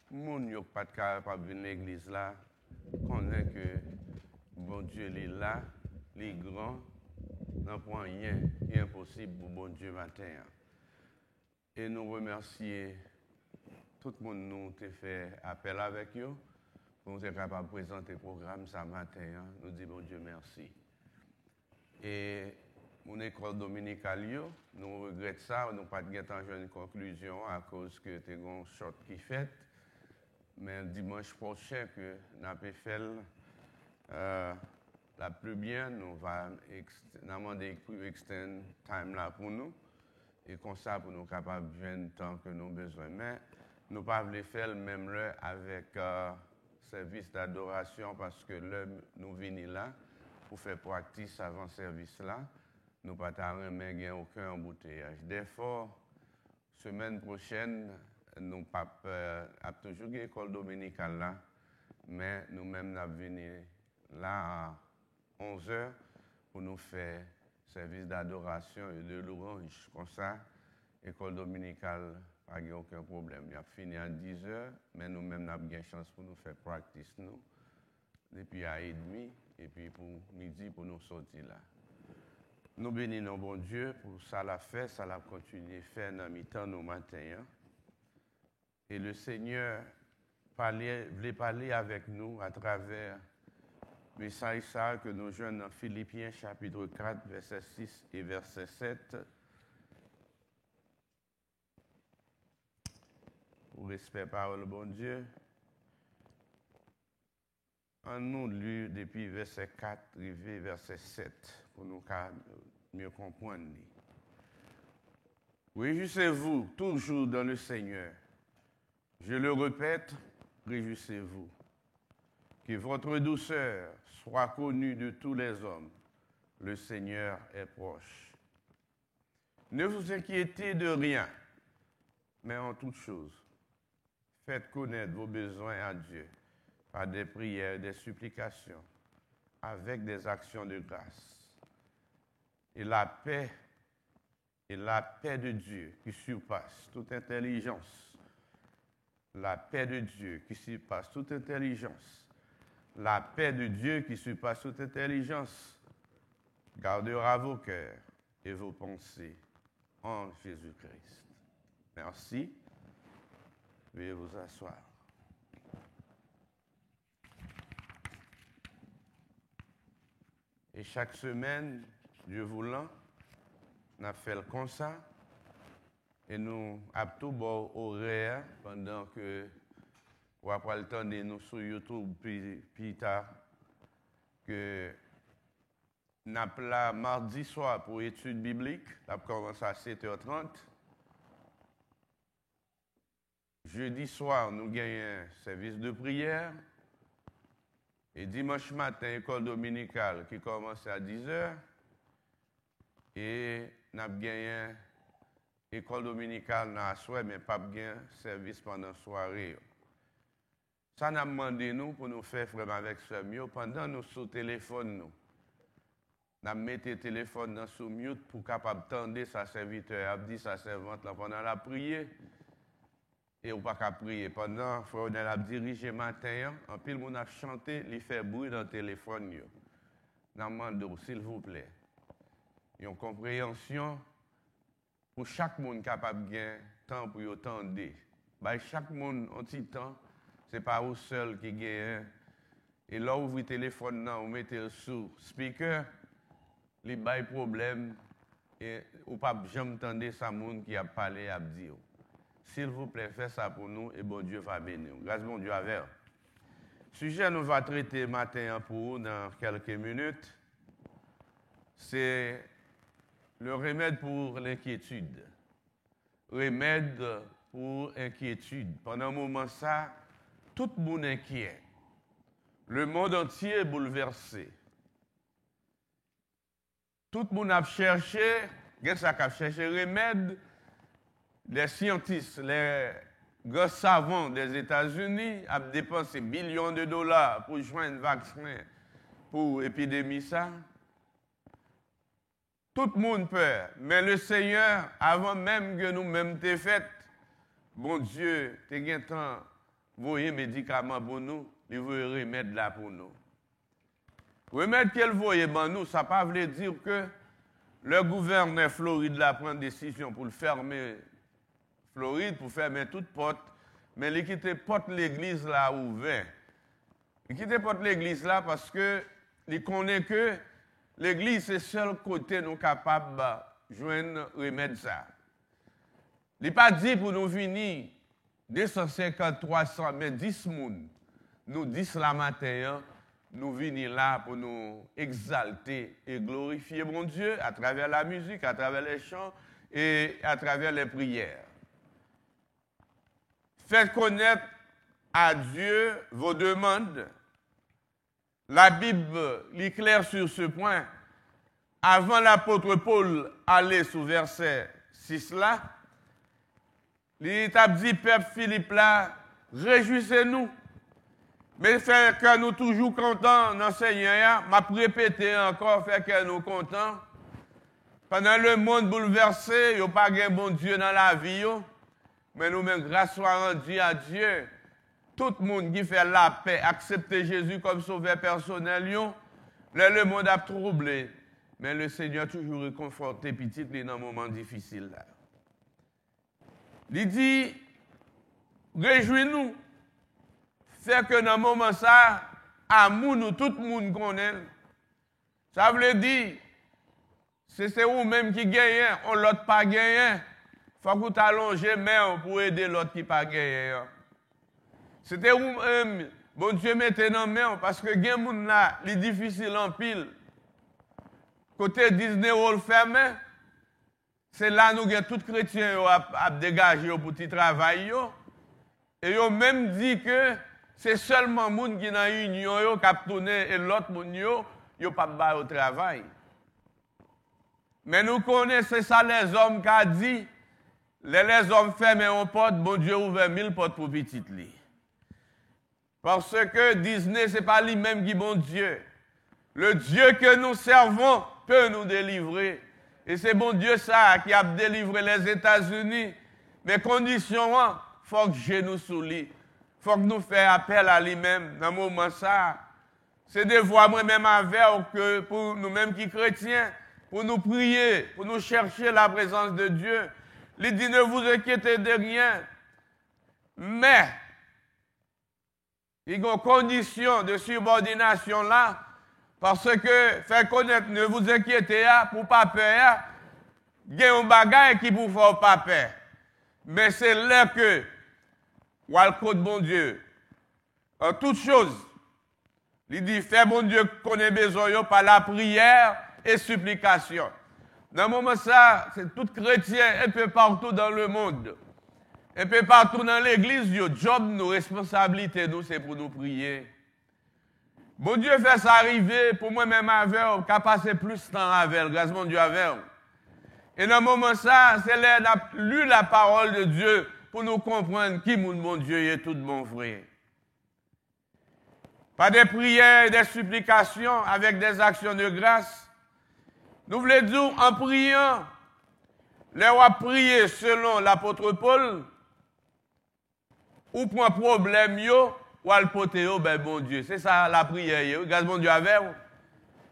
Nous ne sommes pas capables de venir à l'église là, connaît que bon Dieu est là, il est grand, n'a pas rien qui est impossible pour bon Dieu matin. Et nous remercions tout le monde nous a fait appel avec eux pour nous être capables de présenter le programme ce matin. Nous disons bon Dieu merci. Et mon école dominicale, nous regrettons ça, nous n'avons pas de une conclusion à cause que tu as un short qui fait. Mais dimanche prochain, que nous avons fait la plus bien, nous allons demander de extend time là pour nous. Et comme ça, pour nous capables de faire le temps que nous avons besoin. Mais nous ne pouvons pas faire le même heure avec service d'adoration parce que là, nous venons là pour faire pratique avant le service là. Nous ne pouvons pas aucun embouteillage. Des fois, semaine prochaine, nous avons toujours une école dominicale là, mais nous-mêmes nous venons là à 11h pour nous faire service d'adoration et de louange. Comme ça, l'école dominicale n'a pas aucun problème. Il a fini à 10h, mais nous-mêmes nous avons une chance pour nous faire pratique nous depuis à 1h30 et puis pour midi, pour nous sortir là. Nous bénissons bon Dieu pour ça l'a fait, ça l'a continué faire dans mi-temps nos matins. Hein. Et le Seigneur voulait parler avec nous à travers le message ça que nous joignons dans Philippiens chapitre 4, verset 6 et verset 7. Pour respect parole bon Dieu. En nous lu depuis verset 4, arrivé verset 7, pour nous mieux comprendre. Réjouissez-vous toujours dans le Seigneur. Je le répète, réjouissez-vous. Que votre douceur soit connue de tous les hommes. Le Seigneur est proche. Ne vous inquiétez de rien, mais en toutes choses, faites connaître vos besoins à Dieu par des prières, des supplications, avec des actions de grâce. Et la paix de Dieu qui surpasse toute intelligence, la paix de Dieu qui surpasse toute intelligence, la paix de Dieu qui surpasse toute intelligence, gardera vos cœurs et vos pensées en Jésus-Christ. Merci. Veuillez vous asseoir. Et chaque semaine, Dieu voulant, on a fait comme ça. Et nous avons tout bon horaire pendant que on va pas le temps de nous sur YouTube plus tard. Que nous avons là mardi soir pour études bibliques. On a commencé à 7h30. Jeudi soir, nous gagnons un service de prière. Et dimanche matin, école dominicale qui commence à 10h. Et nous avons gagné école dominicale dans la soirée, mais pas de service pendant la soirée. Ça nous a demandé nous pour nous faire frère avec ce mieux pendant nous sur le téléphone. Nous avons mis le téléphone dans sous mute pour capable tendre sa serviteur, a dit sa servante là pendant la prière. Et on pas qu'à prier. Pendant qu'on a dirigé matin, en pile on a chanté, il fait bruit dans le téléphone. Nous demandons, s'il vous plaît, une compréhension pour chaque monde capable de temps pour entendre. Chaque monde a un petit temps, ce n'est pas vous seul qui gagne. Et là, vous ouvrez le téléphone, vous mettez le sous speaker, il y a des problèmes, et vous ne pouvez pas jamais entendre ça monde qui a parlé, a dit. S'il vous plaît, faites ça pour nous et bon Dieu va bénir. Grâce bon Dieu avec. Sujet nous va traiter matin pour vous dans quelques minutes. C'est le remède pour l'inquiétude. Remède pour inquiétude. Pendant un moment ça, tout le monde est inquiet. Le monde entier est bouleversé. Tout le monde a cherché, remède. Les scientifiques, les grands savants des États-Unis ont dépensé millions de dollars pour joindre un vaccin pour l'épidémie. Ça. Tout le monde peur. Mais le Seigneur, avant même que nous-mêmes t'ayons fait, bon Dieu, t'es gain temps, voyez médicaments pour nous, il veut remède là pour nous. Remède qu'elle voyait pour nous, ça ne veut pas dire que le gouverneur Floride là prend une décision pour le fermer. Floride pour fermer toute porte, mais il quitte porte l'église là ouvert. Il quitte porte l'église là parce que il connaît que l'église c'est le seul côté nous capable de joindre remède ça. Il n'est pas dit pour nous venir 250, 300, mais 10 moun. Nous 10 la matin, nous venons là pour nous exalter et glorifier mon Dieu à travers la musique, à travers les chants et à travers les prières. Faites connaître à Dieu vos demandes. La Bible est claire sur ce point. Avant l'apôtre Paul aller sous verset 6 là, il a dit, peuple Philippe là, réjouissez-nous. Mais faire que nous toujours contents dans le Seigneur, m'a répété encore, faire que nous contents. Pendant le monde bouleversé, il n'y a pas de bon Dieu dans la vie. Mais nous-mêmes, grâce soit rendue à Dieu, tout le monde qui fait la paix, accepte Jésus comme sauveur personnel, Le monde a troublé, mais le Seigneur toujours réconforté petit dans un moment difficile. Là. Il dit, réjouis-nous, fait que dans un moment ça, amour nous, tout le monde connaît. Ça veut dire, c'est vous-même qui gagnez, on l'autre pas gagné. Il faut que tu allonges main pour aider l'autre qui pas gagné. C'était vous-même, bon Dieu mettez dans main, parce que les gens là, c'est difficile en pile. Côté Disney World fermé, c'est là nous avons tous les chrétiens à dégager pour petit travail. Et ils ont même dit que c'est seulement les gens qui sont dans l'union qui ont tourné et l'autre monde ils n'ont pas au travail. Mais nous connaissons ça les hommes qui ont dit, les hommes ferment une porte, bon Dieu ouvre 1000 portes pour petit lit. Parce que Disney, ce n'est pas lui-même qui est bon Dieu. Le Dieu que nous servons peut nous délivrer. Et c'est bon Dieu ça qui a délivré les États-Unis. Mais condition, il faut que je nous soulie. Il faut que nous fassions appel à lui-même dans le moment ça. C'est des voix moi-même avec que pour nous-mêmes qui chrétiens, pour nous prier, pour nous chercher la présence de Dieu. Il dit ne vous inquiétez de rien. Mais, il y a une condition de subordination là. Parce que, faire connaître, ne vous inquiétez pas, pour pas peur, il y a un bagage qui vous fait pas peur. Mais c'est là que, ou al côté bon Dieu, en toute chose, il dit, fais bon Dieu qu'on ait besoin par la prière et supplication. Dans le moment ça, c'est tout chrétien, un peu partout dans le monde, un peu partout dans l'église, job, nos responsabilités, nous, c'est pour nous prier. Bon Dieu fait ça arriver pour moi-même avec, qu'à passer plus de temps avec, grâce mon Dieu avec. Et dans le moment ça, c'est là qu'on a lu la parole de Dieu pour nous comprendre qui mon Dieu est tout mon frère. Par des prières et des supplications avec des actions de grâce. Nous voulons dire en priant, les on prier selon l'apôtre Paul, ou pour un problème, ou al pote yo, ben bon Dieu. C'est ça la prière. Grâce bon Dieu avec vous.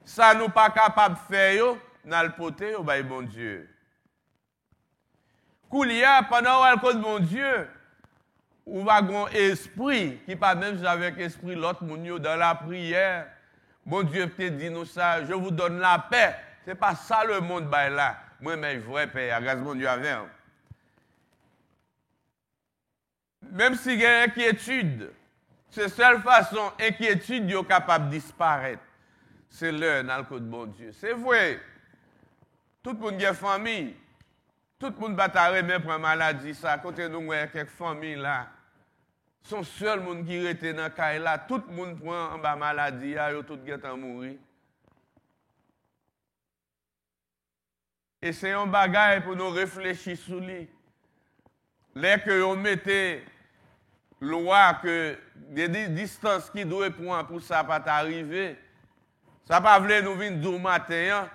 Ça nous pas capable de faire, nous al pote yo, ben bon Dieu. Koulia, pendant ou al cause bon Dieu, ou va un esprit, qui pas même avec esprit l'autre moun dans la prière. Bon Dieu te dit nous ça, je vous donne la paix. C'est pas ça le monde ben là. Moi, mais vrai paix, grâce bon Dieu avec vous. Même si il y a une inquiétude, c'est la seule façon inquiétude est capable de disparaître. C'est l'heure dans le code de bon Dieu. C'est vrai. Tout le monde a une famille. Tout le monde va t'arrêter pour une maladie. Ça, côté nous, il y a quelques familles là. Son seul monde qui était dans le cas là, tout le monde prend une maladie, il y a tout le monde mourir. Et c'est un bagage pour nous réfléchir sur lui. Là que on mettait loi que des distances qui doivent prendre pour ça pas arriver. Ça pas voulu nous venir du matin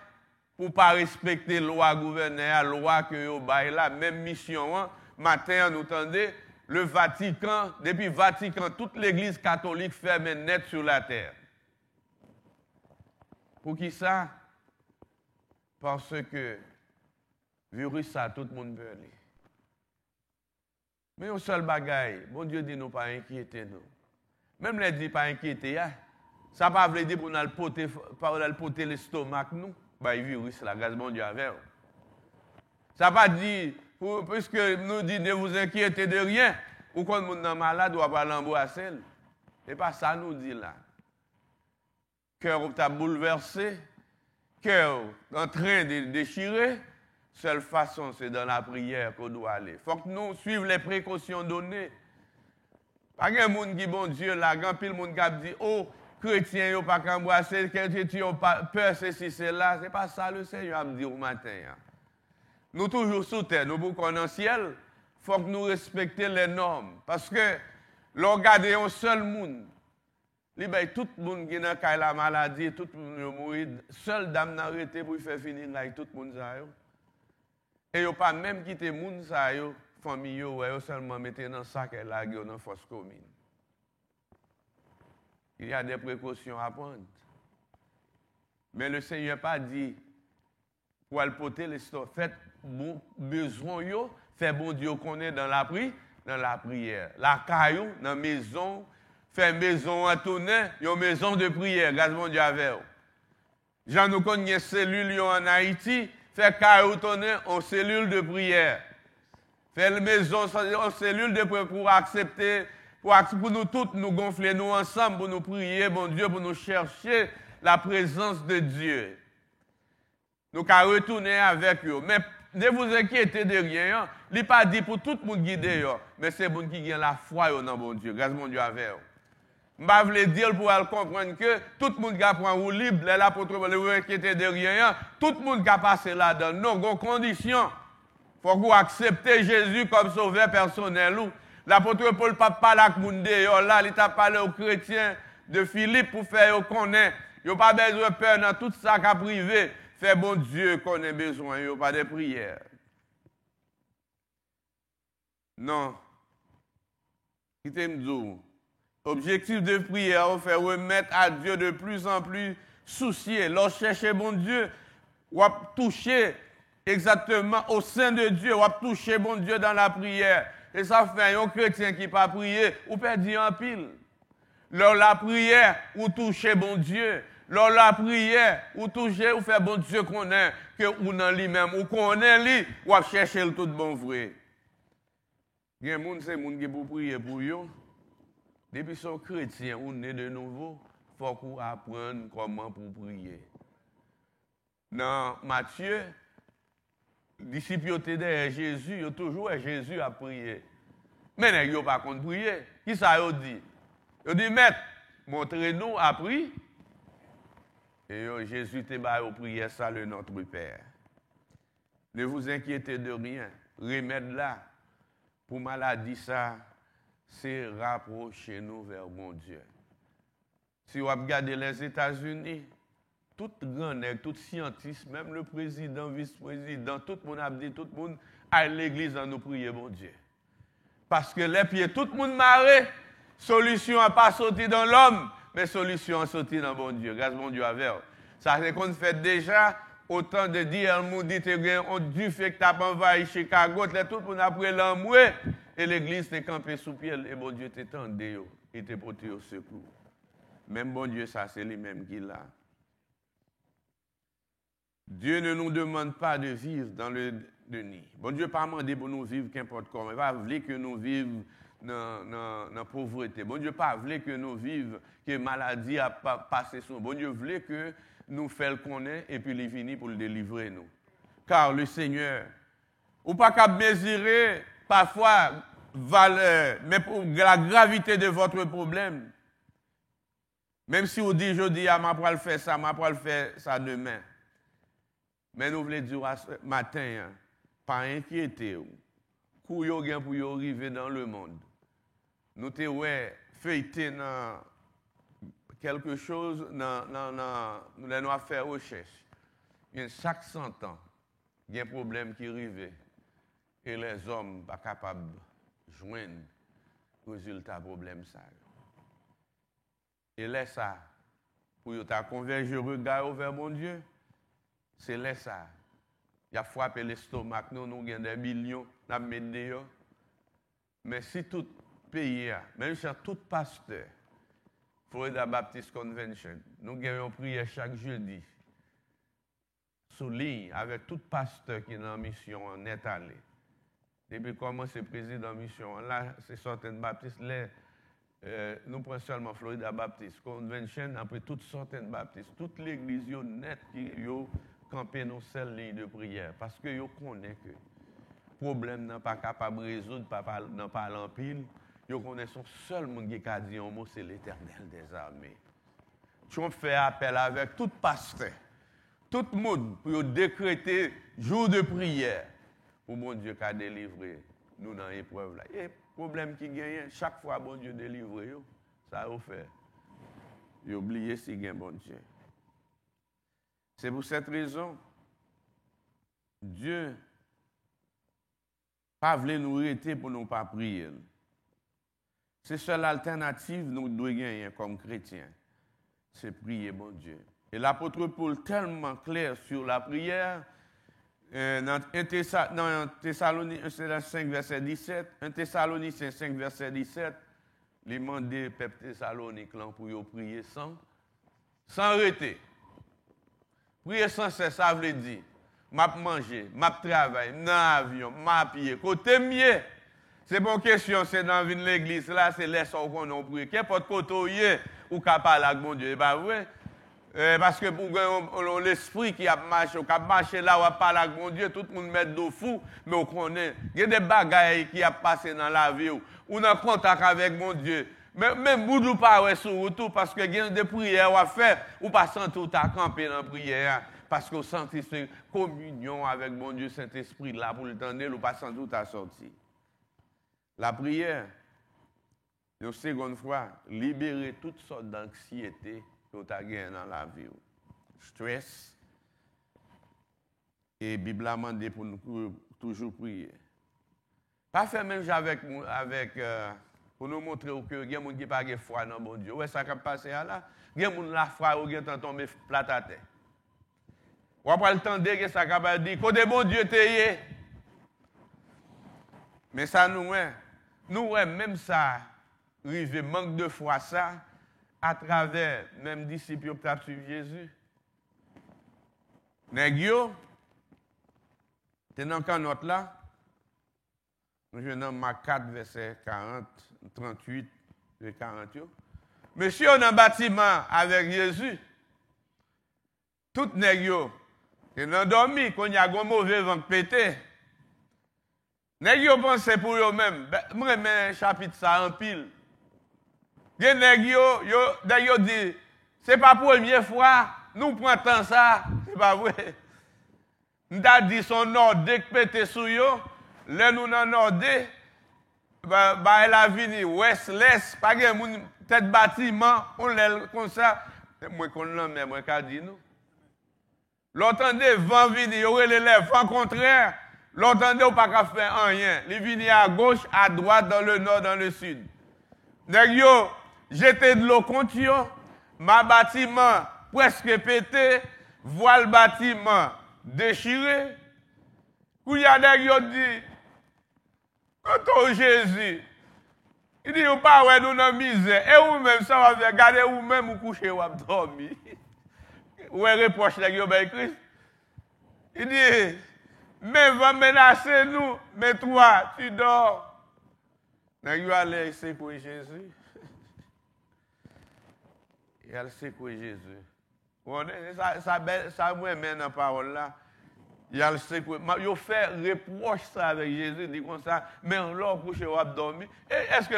pour pas respecter loi gouverneur, loi que yo bail là, même mission matin nous tendez le Vatican, depuis Vatican toute l'église catholique ferme net sur la terre. Pour qui ça? Parce que virus ça tout le monde peut aller. Mais un seul bagaille, bon Dieu dit nous pas inquiéter nous. Même les dit pas inquiéter, ça pas veut dire pour nous porter l'estomac nous, bah virus la grâce bon Dieu avec. Ça pas dit puisque nous dit ne vous inquiétez de rien, ou quand monde est malade doit pas l'embrasser. C'est pas ça nous dit là. Cœur t'a bouleversé, cœur en train de déchirer. Seule façon, c'est dans la prière qu'on doit aller. Il faut que nous suivions les précautions données. Pas de monde qui bon Dieu là, grand pile monde qui dit oh chrétien yo pas qu'embrasser, chrétien yo pas peur ceci c'est là, c'est pas ça le Seigneur a me dit au matin. Nous toujours sous terre, nous pour qu'on en ciel, faut que nous respections les normes parce que l'on garde un seul monde. Tout le monde qui a la maladie, tout le monde mourir, seul dame n'a arrêté pour faire finir avec tout le monde ça. Et yo pas même quitter moun sa yo, famille yo seulement mettre dans sac et la dans la fosse commune. Il y a des précautions à prendre. Mais le Seigneur n'a pas dit pour aller porter l'histoire. Faites bon besoin, fait bon Dieu qu'on est dans la prière. La caillou, dans la maison, fait maison à tourner, une maison de prière. Grâce mon Dieu avec vous. Jean nous connaît une cellule en Haïti, fait caillou tourner en cellule de prière. Fait la maison en cellule de prière pour accepter, pour nous tous nous gonfler nous ensemble, pour nous prier, bon Dieu, pour nous chercher la présence de Dieu. Nous allons retourner avec eux. Mais ne vous inquiétez de rien. Il n'est pas dit pour tout le monde guider, mais c'est pour qui a la foi dans bon Dieu. Grâce mon Dieu avec eux. Je ne veux dire pour comprendre que tout le monde qui prend roue libre, l'apôtre ne vous inquiétez de rien. Tout le monde qui a passé là-dedans. Non, il y a condition. Il faut que vous acceptez Jésus comme sauveur personnel. L'apôtre Paul ne parle pas avec le monde là, il a parlé aux chrétiens de Philippe pour faire connaître. Il n'y a pas besoin de peur dans tout ça qui a privé. Fait bon Dieu qu'on ait besoin, il n'y a pas de prière. Non. Objectif de prière, on fait remettre à Dieu de plus en plus soucié. Lorsque chercher bon Dieu, on va toucher exactement au sein de Dieu, on va toucher bon Dieu dans la prière. Et ça fait un chrétien qui n'a pas prié, ou perdit en pile. Lors la prière, ou toucher bon Dieu. Lors la prière, ou toucher, ou faire bon Dieu qu'on est, que ou dans lui-même, ou qu'on est lui, ou à chercher le tout bon vrai. Il y a des gens, c'est des gens qui pour prier pour eux. Depuis qu'ils sont chrétiens, ou nés de nouveau, il faut qu'on apprenne comment pour prier. Dans Matthieu, les disciples étaient derrière Jésus, ils ont toujours Jésus à prier. Mais ils n'ont pas contre prier. Qui ça ils dit? Ils dit, maître, montrez-nous à prier. Et Jésus te bat au prière, ça le notre Père. Ne vous inquiétez de rien. Remède là, pour maladie ça, c'est rapprocher nous vers mon Dieu. Si vous regardez les États-Unis, tout grand nègre, tout scientiste, même le président, vice-président, tout le monde a dit, tout le monde à l'église en nous prier, mon Dieu. Parce que les pieds, tout le monde marre, solution n'a pas sorti dans l'homme, mais solution a sorti dans mon Dieu. Grâce mon Dieu avec vous. Ça c'est qu'on fait déjà, autant de dire, on dit, on dit fait que tu as envahi Chicago, tout le monde a pris l'amoué, et l'église t'est campée sous pied, et bon Dieu t'étendait, il t'est porté au secours. Même bon Dieu, ça c'est lui-même qui l'a. Dieu ne nous demande pas de vivre dans le déni. Bon Dieu n'a pas demandé pour nous vivre qu'importe comment. Il va vouloir que nous vivions dans la pauvreté. Bon Dieu n'a pas voulu que nous vivions, que la maladie a passé sur nous. Bon Dieu voulait que nous fassions le qu'on est et puis il est venu pour le délivrer nous. Car le Seigneur, ou pas qu'à mesurer parfois valeur, mais pour la gravité de votre problème. Même si vous dites, je dis, je vais faire ça, je vais faire ça demain. Mais nous voulons dire ce matin, pas inquiéter, pour y arriver dans le monde. Nous avons feuilleté dans quelque chose, nous allons faire recherche. Chaque 100 ans, il y a un problème qui arrive et les hommes ne sont pas capables de joindre le résultat du problème. Et là, ça, pour converger le regard vers mon Dieu, c'est là ça. Il a frappé l'estomac, nous avons des millions, nous avons mis dehors. Mais si tout pays, même si tout pasteur, Florida Baptist Convention, nous avons prié chaque jeudi, sous ligne, avec tout pasteur qui est en mission, en est allé. Depuis comment c'est président de mission, là, c'est certaines baptistes, nous prenons seulement Florida Baptist Convention, après toutes certaines baptistes, toute l'église nette qui camper nos seules lignes de prière. Parce que vous connaissez que le problème n'est pas capable de résoudre, n'a pas l'empile. Vous connaissez son seul monde qui a dit un mot, c'est l'Éternel des armées. Tu fais appel avec tout pasteur, tout le monde, pour décréter jour de prière, pour mon Dieu qui a délivré nous dans l'épreuve là. Et le problème qui gagne, chaque fois bon Dieu délivre, ça vous fait. Vous oubliez si il y a bon Dieu. C'est pour cette raison, Dieu pas voulu nous arrêter pour nous pas prier. C'est seule alternative nous devons gagner comme chrétiens. C'est prier, bon Dieu. Et l'apôtre Paul, tellement clair sur la prière, dans 1 Thessaloniciens 5, verset 17, 1 Thessaloniciens 5, verset 17, il demande au peuple Thessalonique pour prier sans arrêter. Prier sans cesse, ça veut dire, m'a manger, m'a travailler, dans l'avion, m'a pied, côté mieux. C'est pas une question, c'est dans l'église, là, c'est les sons qu'on a prié. Qu'importe côté ou capable avec mon Dieu, pas vrai? Parce que pour l'esprit qui a marché là, on a parlé avec mon Dieu, tout le monde met de fou, mais on connaît. Il y a des bagailles qui a passé dans la vie, on a contact avec mon Dieu. Même boudou pas sur tout, parce que il y a des prières à faire, ou pas sentir tout à camper dans la prière, parce qu'on sent cette communion avec mon Dieu Saint-Esprit là, pour le temps, ou pas sentir tout à sortir. La prière, une seconde fois, libérer toutes sortes d'anxiété que tu as gagné dans la vie. Stress. Et la Bible a demandé pour nous toujours prier. Pas faire même avec pour nous montrer que il y a des gens qui n'ont pas de foi dans mon Dieu. Ouais, ça qui passe là. Il y a des gens qui ont la foi ou qui ont tombé plat à terre. On va pas le temps que ça qui dire que bon Dieu t'est. Mais ça nous même ça, arrive manque de foi ça, à travers même disciples qui ont suivi Jésus. Nègyo, t'es dans le note là, nous venons dans Marc 4, verset 40, 38 et 40. Monsieur, on a un bâtiment avec Jésus. Tout nègyo, t'es dans dormi, qu'on y a un mauvais vent pété. Nèg yo pense pour eux-mêmes. Moi mais chapitre ça en pile. Gen nèg yo dit c'est pas première fois nous prend temps ça, c'est pas vrai. M'ta dit son ordre pété sou yo, là nous dans ordre elle a vini ouest l'est, pas gen moun tête bâtiment, on l'aile comme ça. Moi qu'on l'en mais moi ka dit nous. L'entendez vent vini, yo relève vent contraire. L'entendez ou pas qu'à faire rien. Il vient à gauche, à droite, dans le nord, dans le sud. Nèg yo, jeté de l'eau contre yo, ma bâtiment presque pété, voile bâtiment déchiré. Quand y a nèg yo dit, quand Jésus, il dit, ou pas ouais nous dans misère, et ou même ça va faire, garder ou même ou coucher ou dormir. Ou reproche nèg yo ben Christ. Il dit, mais va menacer nous, mais toi, tu dors. Nèg yo allé secouer Jésus. Il a secoué Jésus. Ça moi même dans parole là. Il a secoué. Il fait reproche ça avec Jésus, dit comme ça, mais on l'a couché ou a dormi. Est-ce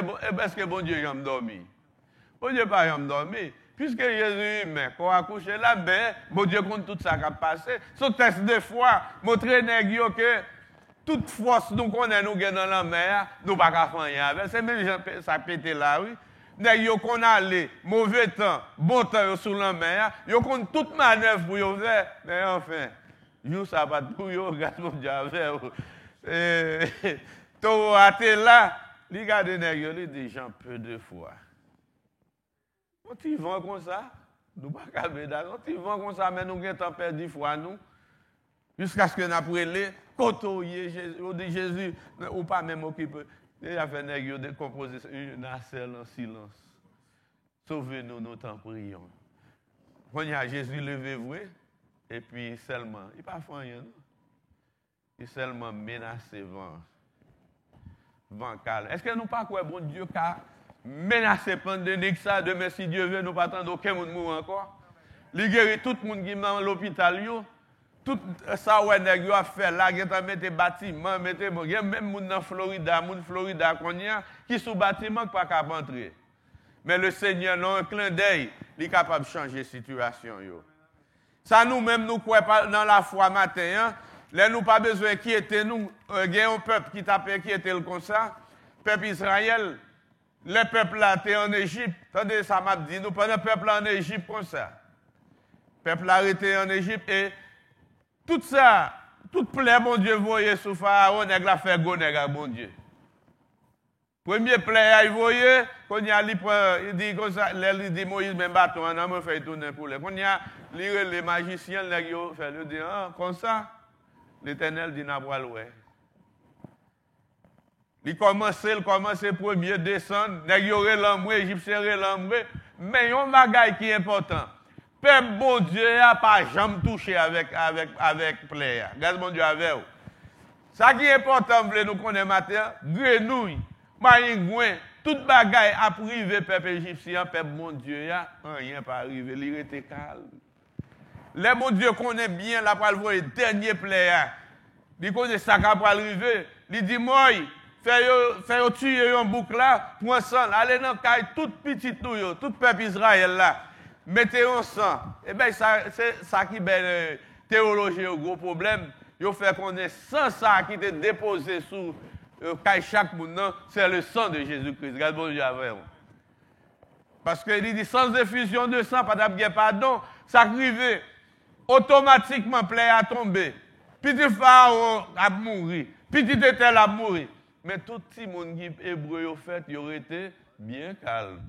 que bon Dieu a dormi? Bon Dieu pas dormi. Puisque Jésus humain, quand on a couché là, ben, bon Dieu compte tout ça qui a passé. Ce test de foi, montrer que toute force nous connaît nous dans la mer, nous pas qu'à faire rien avec. C'est même ça pété là, oui. Nèg yo qu'on allé, mauvais temps, bon temps sur la mer, yo compte toute manœuvre pour yo faire, mais enfin, yo ça pas pour yo, regarde mon Dieu avec. To até là, regarde nèg yo, il dit j'en peu de foi. On t'y vend comme ça, nous pas calmer d'accord. On t'y vend comme ça, mais nous avons tant perdu foi nous. Jusqu'à ce que nous apprenions, quand Jésus, ou pas même occupé. Il a fait de composer une nacelle en silence. Sauvez-nous, nous t'en prions. Quand il y a Jésus levé-vous, et puis seulement, il n'a pas fait rien. Il seulement menacé vent calme. Est-ce que nous pas quoi, bon Dieu, car menacer pandémique ça, demain si Dieu veut, nous pas attendre aucun monde mourir encore. Il guérit tout le monde qui est dans l'hôpital. Tout ça, ouais, nèg yo a fait là, il a mis des bâtiments, il y a même moun dans Florida, qui sous bâtiment qui pas capable entrer. Mais le Seigneur, dans un clin d'œil, il est capable de changer la situation. Yo. Ça, nous-mêmes, nous croyons dans la foi matin. Hein? Là, nous pas besoin d'inquiéter nous. Il y a un peuple qui t'a inquiété comme ça. Peuple Israël, le peuple là, t'es en Égypte. Attendez, ça m'a dit, nous prenons le peuple en Égypte comme ça. Le peuple là était en Égypte et tout ça, toute plaie, mon Dieu, voyez sous Pharaon, nèg la fait go, nèg bon Dieu. Premier player, il voyait, quand il dit comme ça, il dit Moïse, même bâton, on a fait tourner pour les. Quand il y a les magiciens, il dit, ah, comme ça, l'Éternel dit, n'a pas le ouais. Il commence premier, descendre, il y aurait l'homme, Égyptien l'homme, mais il y a un bagage qui est important. Peuple bon Dieu n'a pas jamais touché avec player. Grâce mon Dieu avec vous. Ça qui est important, nous connaissons matin, grenouille, maringouin, tout bagaille a privé peuple égyptien, peuple mon Dieu, rien pas arrivé, il était calme. Les mon Dieu connaît bien la parole le dernier player. Il connaît ça qui va arriver. Il dit moi, fais tuer un bouc là, prends ça, allez dans caille toute petite nous, tout peuple Israël là. Mettez en sang. Eh bien, c'est ça qui est théologie au gros problème. Il fait qu'on est sans ça qui est déposé sous chaque monde, c'est le sang de Jésus-Christ. Regarde bon Dieu avec vous. Parce qu'il dit sans effusion de sang, pas d'abguer pardon, ça arrive automatiquement plaît à tomber. Petit pharaon a mourir, petit étel a mourir. Mais tout le monde qui est hébreu au fait, il aurait été bien calme.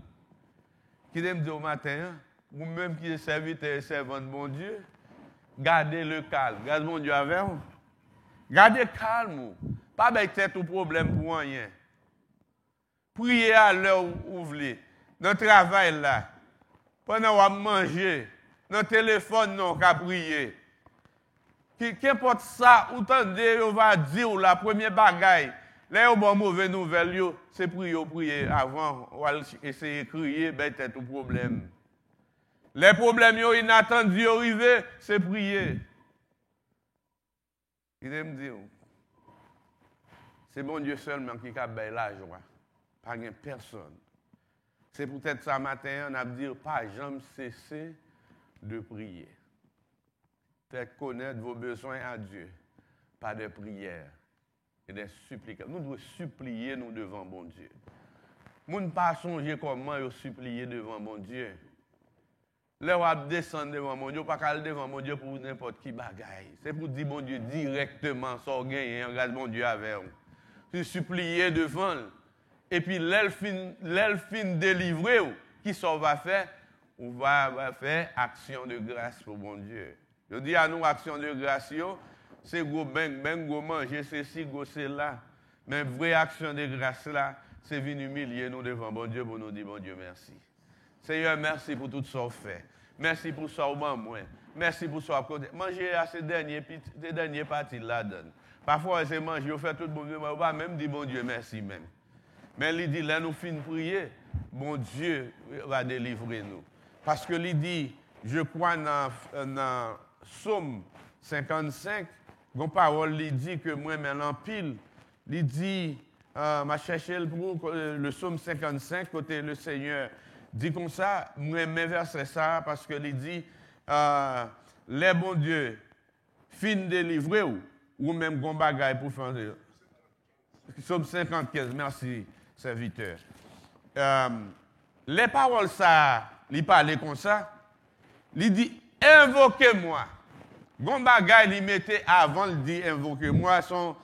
Qui aime dire au matin, ou même qui est serviteur et servant de mon Dieu, gardez le calme. Gardez mon Dieu avec vous. Gardez calme. Pas de tête ou problème pour rien. Priez à l'heure où vous voulez. Dans le travail là. Pendant que vous mangez. Dans le téléphone, non, qu'à prier. Qu'importe ça, ou tendez, on va dire la première bagaille. Là, on a une mauvaise nouvelle, c'est prier avant, on va essayer de crier, ben tête au problème. Les problèmes inattendus arrivés, c'est prier. Il aime dire, c'est bon Dieu seulement qui a bien la joie. Pas personne. C'est peut-être ça matin, on a dit, pas jamais cesser de prier. Faites connaître vos besoins à Dieu, pas de prière et des supplications. Nous devons supplier nous devant bon Dieu. Nous ne pas songer comment nous supplier devant bon Dieu. Là, on va descendre devant mon Dieu, pas aller devant mon Dieu pour n'importe qui bagaille. C'est pour dire bon Dieu directement, sans gagner, regarde mon Dieu avec vous. Tu supplier devant. Et puis, l'elfin délivré, qui ça va faire? On va faire action de grâce pour mon Dieu. Je dis à nous, action de grâce, c'est go bang, go manger, c'est ci, go c'est là. Mais vraie action de grâce là, c'est venir humilier nous devant bon Dieu pour nous dire bon Dieu merci. Seigneur, merci pour tout ça que vous faites. Merci pour ça au moi. Merci pour ça au manger à ces derniers parties là-dedans. Parfois, c'est manger, on fait tout le bon Dieu, mais on va même dire bon Dieu merci même. Mais il dit, là, nous finissons prier, bon Dieu va délivrer nous. Parce que il dit, je crois dans Psaume 55, une parole, il dit que moi, maintenant, pile, il dit, m'a cherché le Psaume 55, côté le Seigneur, dit comme ça, moi, mes versets ça, parce que il dit, les bons dieux, fin délivrer ou même gon bagaille pour faire. Psaume 55, merci, serviteur. Les paroles, ça, il parlait comme ça, il dit, invoquez-moi. Gon bagaille, il mettait avant, il dit, invoquez-moi, sont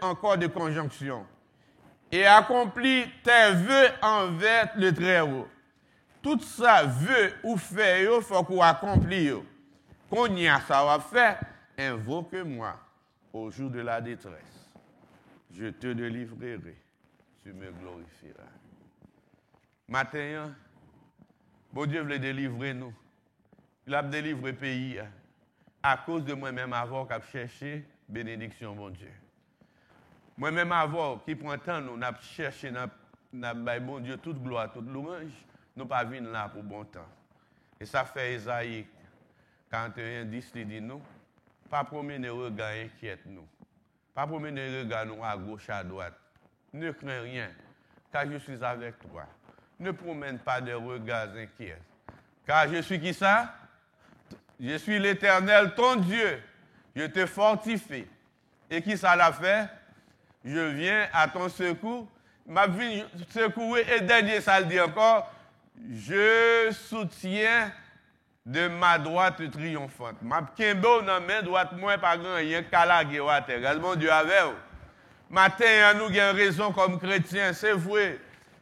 encore des conjonctions. Et accomplis tes vœux envers le Très-Haut. Tout ça, vœux ou fait, il faut qu'on accomplisse. Qu'on y a ça va faire, invoque-moi au jour de la détresse. Je te délivrerai, tu me glorifieras. Matin, bon Dieu voulait délivrer nous. Il a délivré le pays à cause de moi-même avant qu'à chercher bénédiction, bon Dieu. Moi-même avant, qui prend temps, nous avons cherché, bon Dieu, toute gloire, toute louange, nous pas venir là pour bon temps. Et ça fait Isaïe 41, 10, il dit nous, pas promener regard inquiète nous. Pas promener regard nous à gauche, à droite. Ne crains rien, car je suis avec toi. Ne promène pas de regards inquiets. Car je suis qui ça? Je suis l'Éternel, ton Dieu. Je te fortifie. Et qui ça l'a fait? Je viens à ton secours. Ma vie secouée et dernier, ça le dit encore. Je soutiens de ma droite triomphante. Ma kembo dans main droite, moi, pas grand rien, calagé à terre. Regarde mon Dieu avec vous. Matin, nous avons raison comme chrétiens, c'est vrai.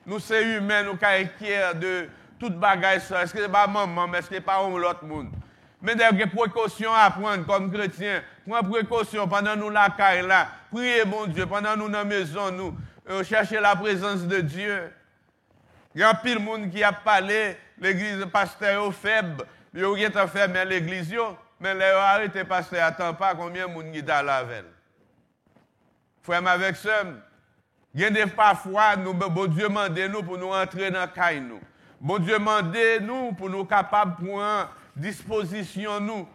Nous sommes humains, nous sommes inquiets de toute bagaille. Est-ce que ce n'est pas maman, mais est-ce que ce n'est pas l'autre monde? Mais des précautions à prendre comme chrétiens. Prends précaution pendant nous la caille là. Priez, bon Dieu, pendant nous dans la maison, nous chercher la présence de Dieu. Il y a pile de monde qui a parlé, l'église pasteur faible, il y a fermé l'église, mais les arrêté pasteur, attends pas combien de monde qui est à la veille. Frère avec ça, il y a des parfois, bon Dieu demande nous pour nous entrer dans la caille. Bon Dieu demande nous pour nous capables de prendre disposition nous.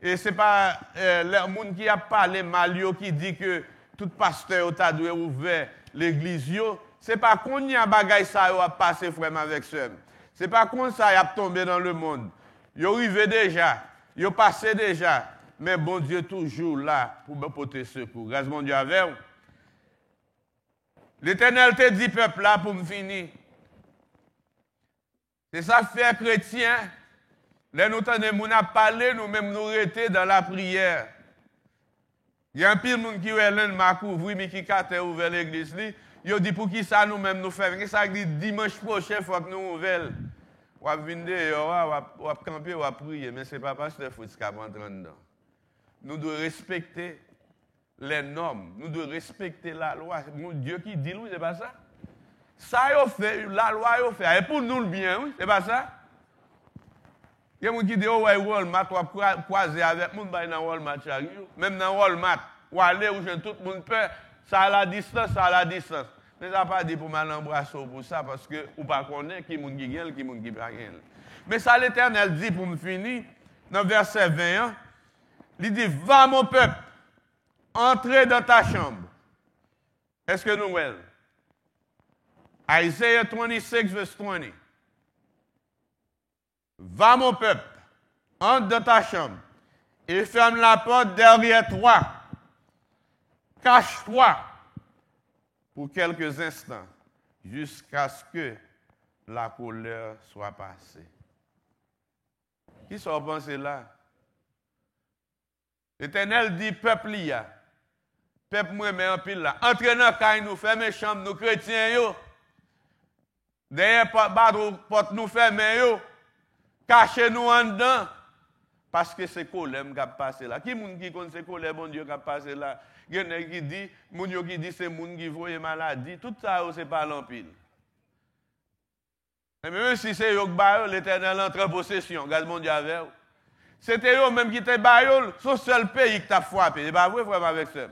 Et ce n'est pas le monde qui a parlé mal qui dit que tout pasteur a dû ouvrir l'église. Ce n'est pas qu'on y a bagaille ça a passé frère avec ça. Ce n'est pas qu'on ça a tombé dans le monde. Il arrivé déjà, il passé déjà, mais bon Dieu toujours là pour me porter secours. Grâce mon Dieu avec vous. L'Éternel te dit peuple là pour me finir. C'est ça faire chrétien. Là nous entendons nous parler, nous-mêmes nous rester dans la prière. Il y a un pile monde qui est là m'a couvert mais qui a ouvert l'église li. Il dit pour qui ça nous-mêmes nous faisons. Qu'est-ce que dit dimanche prochain il faut que nous ouvrions. On va venir on va camper, on va prier mais c'est pas parce que faut se rentrer dedans. Nous devons respecter les normes, nous devons respecter la loi. Mon Dieu qui dit nous, c'est pas ça. Ça y fait, la loi y fait. Et pour nous le bien, oui, c'est pas ça. Il y a des gens qui disent, oh, ouais, Walmart, on va croiser avec nous dans Walmart, même dans Walmart, ou aller où tout le monde peut, ça à la distance, ça à la distance. Mais ça n'a pas dit pour mal embrasser pour ça, parce que ou pas connaître qui moun qui gagne, qui moun qui pas gagne. Mais ça l'Éternel dit pour me finir, dans verset 21, il dit, va mon peuple, entrez dans ta chambre. Est-ce que nous voyons? Isaiah 26, verse 20. Va mon peuple, entre dans ta chambre et ferme la porte derrière toi. Cache-toi pour quelques instants jusqu'à ce que la colère soit passée. Qui sont pensés là? L'Éternel dit, peuple y a. Peuple moi mais en pile là. Entrez dans la nous fermez chambre, nous chrétiens yo. Derrière porte nous fermez yo. Cachez-nous en dedans. Parce que c'est colère qui a passé là. Qui moun qui connaît c'est colère bon Dieu qui a passé là? Il y en a qui dit, moun yo qui dit c'est moun qui voye maladie. Tout ça c'est pas l'empile. Mais même si c'est yo qui l'Éternel entre en possession. Regarde mon Dieu avec. C'était eux même qui étaient baillol, c'est le seul pays qui t'a frappé. C'est pas vrai, frère, avec ça.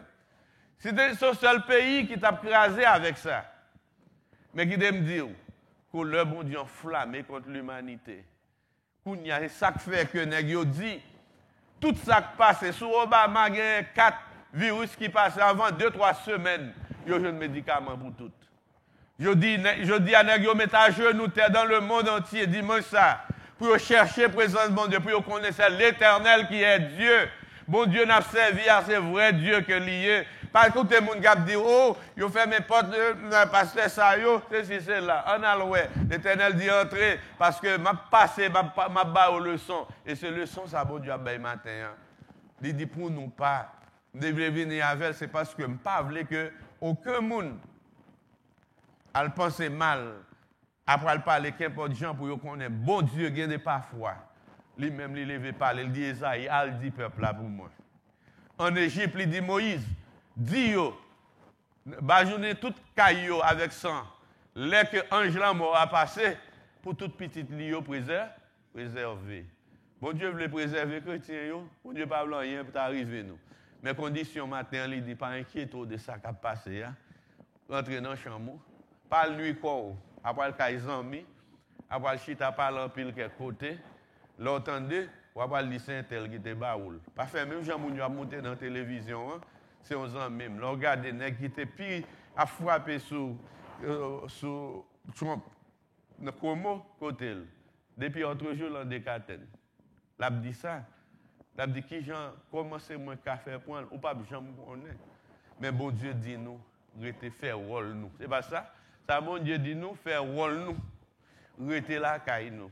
C'était le seul pays qui t'a crasé avec ça. Mais qui me dire que le bon Dieu enflammé contre l'humanité. Il y a ça qui fait que nous dit tout ça qui passe sur Obama, il y a 4 virus qui passent avant 2-3 semaines. Il y a un médicament pour tout. Je dis à nous mettre à genoux dans le monde entier dimanche ça. Pour chercher la présence de mon Dieu, pour connaître l'Éternel qui est Dieu. Bon Dieu n'a servi à ce vrai Dieu que lié. Parce que tout le monde qui dit, oh, il fait mes portes, pasteur ça, c'est là. On a loué. L'Éternel dit, entrez, parce que m'a passé, m'a bas aux leçons. Et ces leçons, ça, bon Dieu a baillé matin. Il dit, pour nous pas, devez venir avec, c'est parce que je ne pas que aucun monde a pensé mal. Après, il parle qu'importe gens pour connaître bon Dieu, il y a parfois. Lui-même, il levé parler, il dit Esaïe, il dit peuple là pour moi. En Égypte, il dit Moïse, dis yo, bajournez tout caillou avec sang. Là que ange la mort a passé, pour toute petite lio préserver. Bon Dieu veut préserver chrétien, bon Dieu pas rien pour t'arriver nous. Mais condition matin, il dit pas inquiéter de ça qui a passé. Rentrer dans le chambre, parle lui quoi. Après le cas amis, après le chita parle en pile quelque côté, l'entendez, ou après le lycée tel qui était baoul. Pas fait même Jean Mounio a monté dans la télévision, c'est aux ans même. Regardez nèg qui était pire à frapper sur Trump. Comment côté depuis autre jour l'an décatène. L'a dit ça. L'a dit qui Jean comment c'est moi qu'a fait point ou pas Jean connaît. Mais bon Dieu dit nous, rester faire rôle nous. C'est pas ça. Ça, bon Dieu dit nous, faire rôle nous, rester là, caille nous,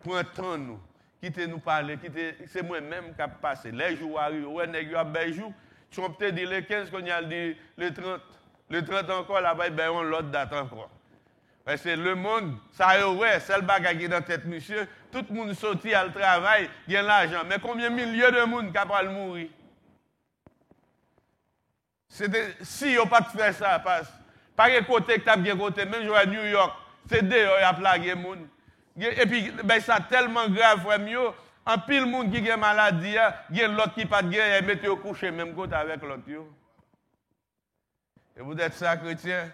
prendre temps nous, quitter nous parler, c'est moi-même qui a passé. Les jours arrivent, ouais, nèg yo a bel jour, tu peux peut-être dire les 15 qu'on y a dit les 30. Le 30 encore, là-bas, ben, on l'autre date encore. Parce que le monde, ça y est, ouais, c'est le bagage qui est dans la tête, monsieur. Tout le monde sorti à le travail, il y a l'argent. Mais combien de milliers de monde capables de mourir? Si on pas faire ça, pas de côté que tu as bien côté, même à New York, c'est dehors, il y a plagué le monde. Et puis, ben, ça tellement grave, frère mieux. En pile monde qui a maladie, il y a l'autre qui pas de guerre, il met au coucher même côté avec l'autre. Et vous êtes ça, chrétien?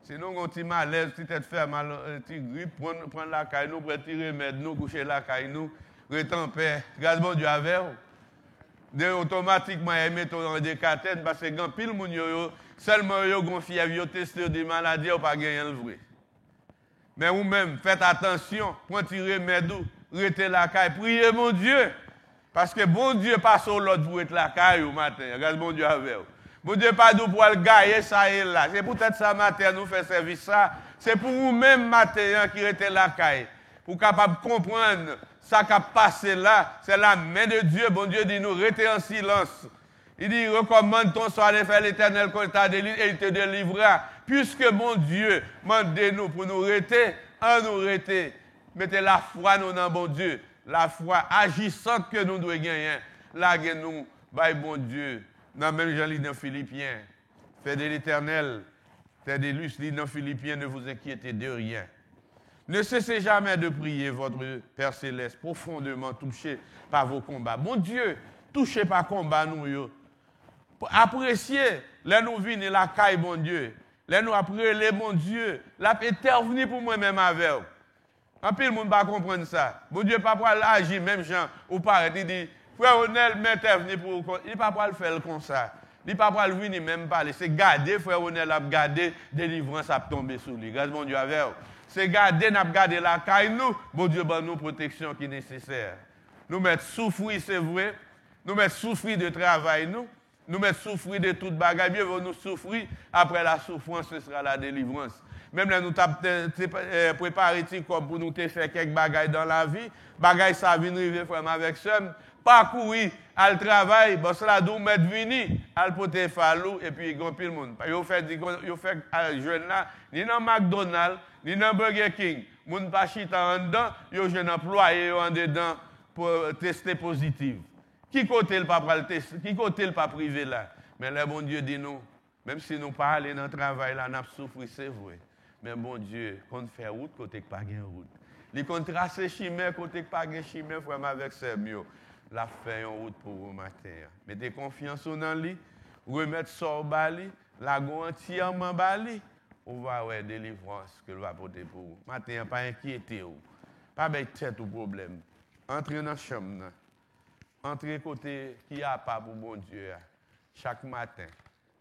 Sinon, on est malaise, si tu es fait mal, tu grippe, prendre la caille, nous, pour tirer remède, nous, coucher la caille, nous, retemper. Grâce bon Dieu avec vous. Automatiquement, ils mettent dans des catènes parce que quand pile moun yo, seulement yo gon fièvre, yo testé des maladies, ou pas gagner le vrai. Mais vous-même, faites attention, prenez tirer remède, restez la caille, priez mon Dieu. Parce que bon Dieu passe au l'autre pour être la caille au matin. Grâce bon Dieu avec vous. Bon Dieu pas nous pour le gagner ça et là. C'est peut-être ça matin nous fait service ça. C'est pour vous-même matin qui était la caille. Pour capable comprendre ça qui a passé là, c'est la main de Dieu. Bon Dieu dit nous rester en silence. Il dit recommande ton soir de faire l'Éternel quand t'a délivré et il te délivrera. Puisque mon Dieu demande-nous pour nous rester, en nous rester. Mettez la foi nous dans bon Dieu. La foi agissante que nous devons gagner. Là nous, by bon Dieu. Dans même Jean lit dans Philippiens, fait de l'Éternel, fait de Luce lit dans Philippiens, ne vous inquiétez de rien. Ne cessez jamais de prier votre Père Céleste, profondément touché par vos combats. Bon Dieu, touché par combat nous. Appréciez, là nous venons la caille, bon Dieu. Là nous apprenons les bon Dieu. La intervenir pour moi-même avec vous. En plus, le monde ne va pas comprendre ça. Bon Dieu, pas pour agir, même gens, ou paraît, il dit, frère Onel m'intervenir pour. Il ne va pas le faire comme ça. Il ne va pas le venir même parler. C'est garder, frère Onel, à garder, délivrance à tomber sur lui. Grâce mon Dieu avec vous. C'est garder, n'a garder la caille, nous. Bon Dieu, ben nous protection qui est nécessaire. Nous mettre souffrir, c'est vrai. Nous mettre souffrir de travail, nous. Nous mettre souffrir de toute bagarre. Mieux nous souffrir. Après la souffrance, ce sera la délivrance. Même là, nous préparé comme pour nous faire quelques bagailles dans la vie. Bagailles, ça vient arriver avec somme. Parcourir, al travail, bon, cela doit mettre vini, al poter falou, et puis il y a le monde. Yo fait jeune là, ni dans McDonald's, ni dans Burger King. Moun pas chita en dedans, yo jeune employé en dedans pour tester positif. Qui côté le pas le tester, qui côté le pas privé là. Mais le bon Dieu dit nous, même si nous pas aller dans le travail là, n'a souffrir, c'est vrai. Mais bon Dieu, quand fait route côté que pas gain route. Les contrats chimère côté que pas gain chimère vraiment avec c'est mieux. La fait en route pour vous matin. Mettez confiance dans lui, remettre ça au bali, la go entièrement bali, on va avoir délivrance que va porter pour vous. Matin, pas inquiéter vous. Pas mettre tête au problème. Entrez dans la chambre. Entrez côté qui a pas pour bon Dieu. Chaque matin,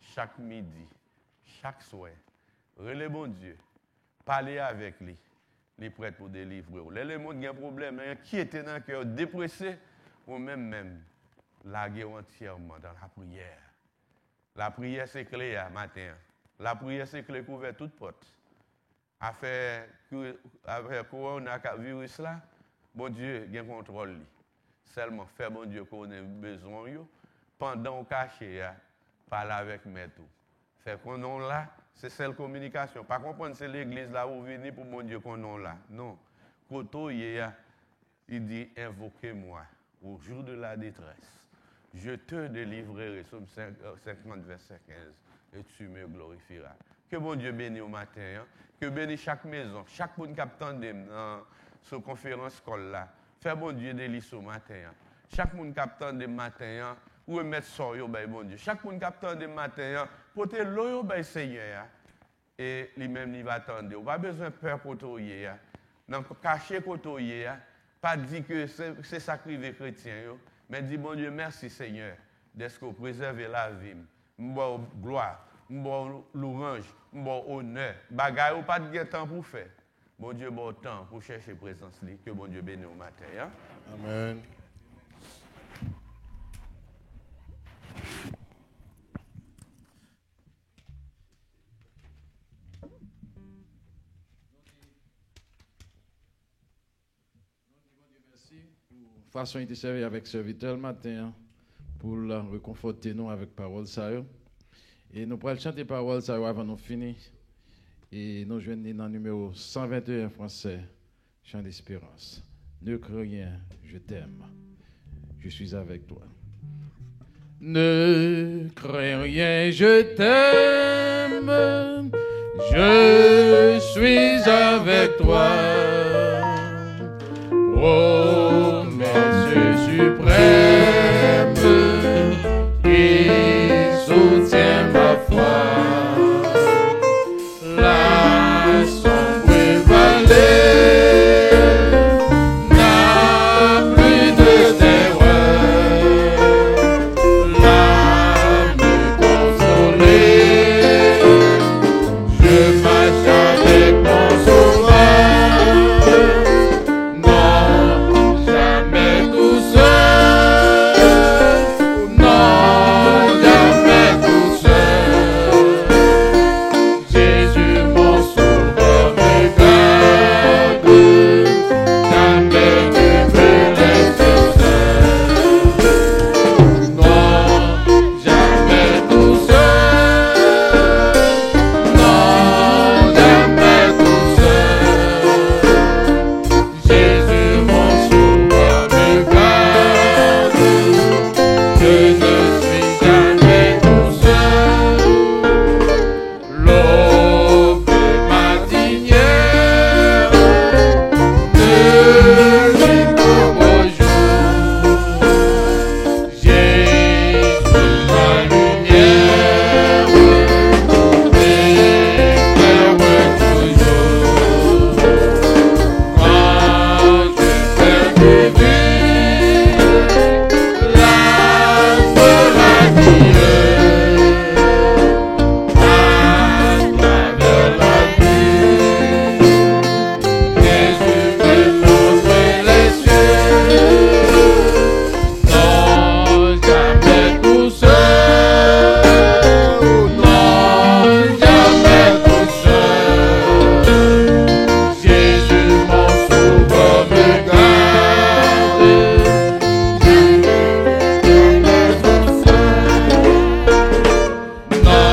chaque midi, chaque soir. Relez bon Dieu. Parlez avec lui. Il est prêt pour délivrer. Les gens qui ont un problème, inquiétés dans le cœur, dépressés, ou même laguer entièrement dans la prière. La prière, c'est clé à matin. La prière, c'est clé pour ouvrir toute porte. Avec le coronavirus là, bon Dieu, il y a un contrôle. Seulement, faire bon Dieu qu'on ait besoin, pendant qu'on cache, parler avec tout. Fait qu'on a là, c'est celle communication. Pas comprendre, c'est l'église là où venir pour mon Dieu qu'on a là. Non. Quand il dit, invoquez-moi au jour de la détresse. Je te délivrerai, Somme 50, verset 15, et tu me glorifieras. Que bon Dieu bénisse au matin, hein? Que bénisse chaque maison, chaque monde qui attend dans cette conférence là. Fais bon Dieu délice au matin. Hein? Chaque monde qui attend le matin, hein? Ou remettre ça, bon Dieu. Chaque monde qui attend le matin, hein? Porter l'eau, Seigneur. Hein? Et lui-même, il va attendre. On n'a pas besoin de peur côté. Hein? Donc, cacher côté. Hein? Pas dire que c'est sacrifié chrétien, mais dis bon Dieu, merci Seigneur, d'être que vous préservez la vie. M'bo gloire, m'bo louange, m'bo honneur. Bagaille ou pas de temps pour faire. Bon Dieu, bon temps pour chercher présence. Que bon Dieu bénisse au matin. Hein? Amen. Façon de servir avec serviteur le matin pour la réconforter nous avec parole ça. Et nous pourrons chanter paroles ça avant nous finir. Et nous joignons dans le numéro 121 français, Chant d'espérance. Ne crains rien, je t'aime. Je suis avec toi. Ne crains rien, je t'aime. Je suis avec toi. Promesse suprême qui soutient ma foi. La sombre vallée n'a plus de terreur. L'âme consolée, je marche avec mon sauveur. Non, jamais tout seul. Non, jamais tout seul. Jésus, mon sauveur, me garde. Jamais ne me laisse seul. Non, jamais tout seul. Non, jamais tout seul. Jésus, mon sauveur, me garde. Je ne suis jamais tout seul. L'aube matinière de l'île au beau jour. Jésus, ma lumière, m'éclaire toujours. Quand je fais du vide, l'âme radieuse. À travers la nuit, Jésus me montre les cieux. Non, jamais tout seul. Non, jamais tout seul. Jésus, mon sauveur, me garde. Non,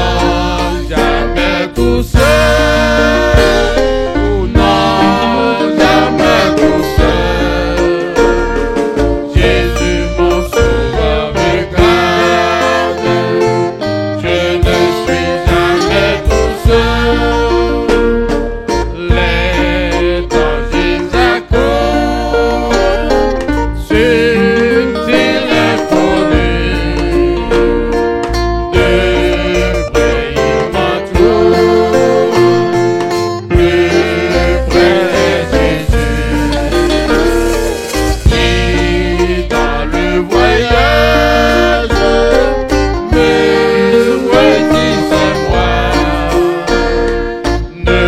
jamais tout seul. Non, jamais tout seul. Jésus, mon sauveur, me garde. Je ne suis jamais tout seul. Les dangers accourent, subtils inconnus. De près il m'entoure, plus près est Jésus, qui dans le voyage me redit c'est moi. Ne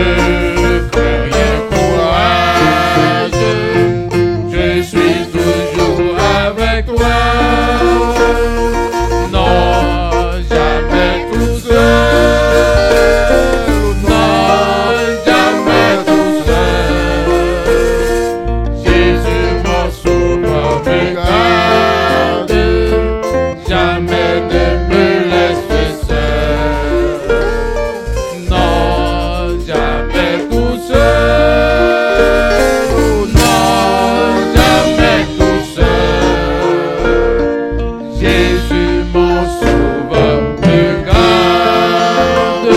crains rien, courage, je suis toujours avec toi. Non, jamais tout seul. Non, jamais tout seul. Jésus, mon sauveur, me garde. Jamais ne me laisse seul. Non, jamais tout seul. Non, jamais tout seul. Jésus, mon sauveur, me garde.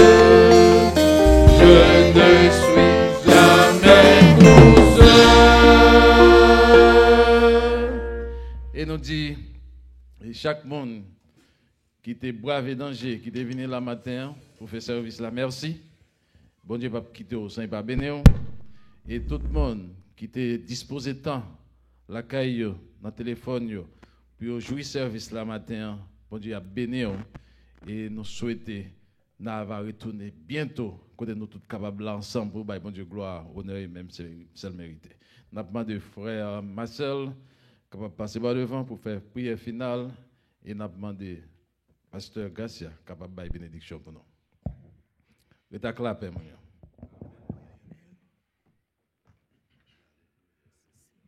Je ne suis jamais tout seul. Et nous dit, et chaque monde qui te brave et danger, qui te venu là matin pour faire service là, merci. Bon Dieu, pas quitter au sein, pas bénir. Et tout le monde qui te disposé de temps, la caille, dans le téléphone, pour jouer service là matin, bon Dieu, a béni. Et nous souhaitons, nous allons retourner bientôt, côté nous tous capables là ensemble pour bon Dieu, gloire, honneur et même celle méritée. Nous avons demandé frère Marcel, capable de passer par devant pour faire prière finale. Et nous avons demandé pasteur Garcia, capable de faire bénédiction pour nous. Et ta clapé, mon.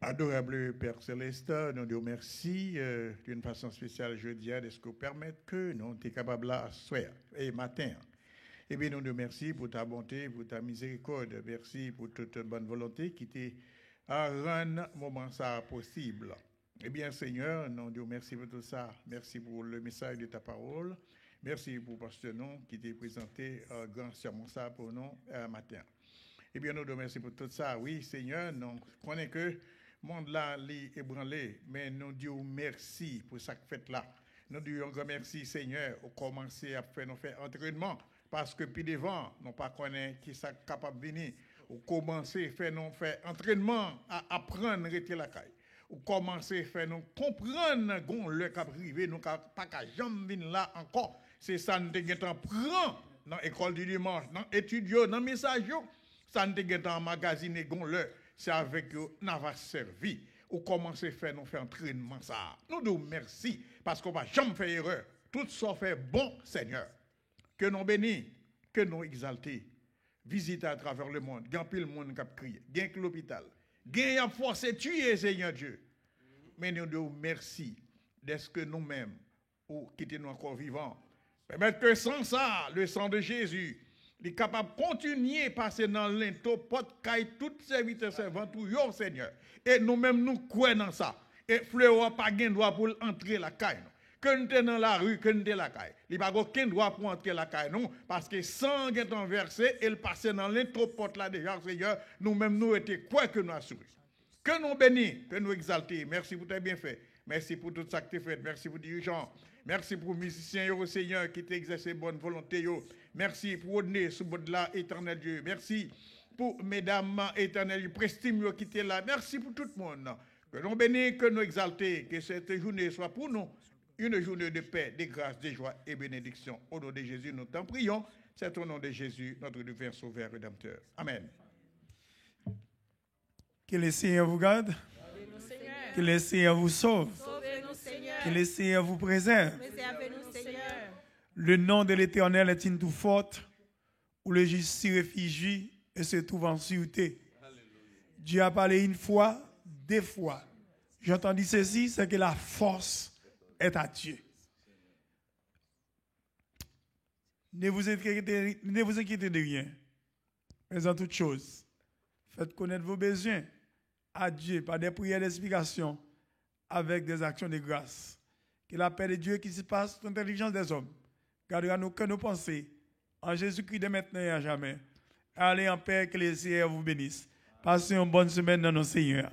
Adorable Père Céleste, nous te remercions d'une façon spéciale jeudi de ce que vous permettez que nous sommes capables là soir et matin. Et bien nous te remercions pour ta bonté, pour ta miséricorde. Merci pour toute bonne volonté qui t'a rendu moment ça possible. Eh bien Seigneur, nous te remercions pour tout ça. Merci pour le message de ta parole. Merci pour Pasteur Non qui t'a présenté un grand sermon ça pour nous matin. Eh bien nous te remercions pour tout ça. Oui Seigneur, nous connaissons que le monde là est ébranlé, mais nous disons merci pour ça que fait là. Nous disons grand merci Seigneur, au commencer à faire nos entraînement, parce que puis devant, nous ne connaissons pas qui est capable de venir. Au commencer à faire nos entraînement, à apprendre à rester la caille. Au commencer à faire nous comprendre qu'on le cap privé, nous pas qu'à jamais venir là encore. C'est ça nous devons prendre dans l'école du dimanche, dans l'étude, dans le message, ça nous devons magasiner qu'on le. C'est avec eux nous avons servi. Ou commencer à faire nous faire entraînement ça. Nous nous merci parce qu'on va jamais faire erreur. Tout ça fait bon Seigneur. Que nous bénis, que nous exaltés. Visite à travers le monde. Gan pile monde qui a crié. Gan que l'hôpital. Gan y a forcé tuer Seigneur Dieu. Mais nous nous merci d'est-ce que nous-mêmes ou quitter nous encore vivants. Permettre que sans ça, le sang de Jésus il est capable de continuer à passer dans l'into, pot, caille, tout serviteur servant, tout yo, Seigneur. Et nous-mêmes, nous croyons dans ça. Et fleur pas de droit pour entrer la caille. Que nous sommes dans la rue, que nous sommes la caille. Il n'y a pas aucun droit pour entrer la caille, non. Parce que sang est versé, et il passe dans l'into, pot là déjà, Seigneur. Nous-mêmes, nous étions quoi que nous assurons. Que nous bénissons, que nous exaltons. Merci pour tes bienfaits. Merci pour tout ça que tu as fait. Merci pour les dirigeants. Merci pour les musiciens, Seigneur, qui t'ont exercé bonne volonté. Merci pour donner sous de là, éternel Dieu. Merci pour mesdames éternelles, prestime qui étaient là. Merci pour tout le monde. Que nous bénissons, que nous exaltons, que cette journée soit pour nous une journée de paix, de grâce, de joie et bénédiction. Au nom de Jésus, nous t'en prions. C'est au nom de Jésus, notre divin sauveur rédempteur. Amen. Que le Seigneur vous garde. Que le Seigneur vous sauve. Que le Seigneur vous préserve. Préservez-nous, Seigneur. Le nom de l'Éternel est une tour forte où le juste s'y réfugie et se trouve en sûreté. Dieu a parlé une fois, deux fois. J'entends dire ceci, c'est que la force est à Dieu. Ne vous inquiétez de rien, mais en toute chose, faites connaître vos besoins à Dieu par des prières d'explication avec des actions de grâce. Que la paix de Dieu qui se passe dans l'intelligence des hommes gardera nos cœurs, nos pensées en Jésus-Christ de maintenant et à jamais. Allez en paix, que les Seigneur vous bénisse. Passez une bonne semaine dans nos Seigneurs.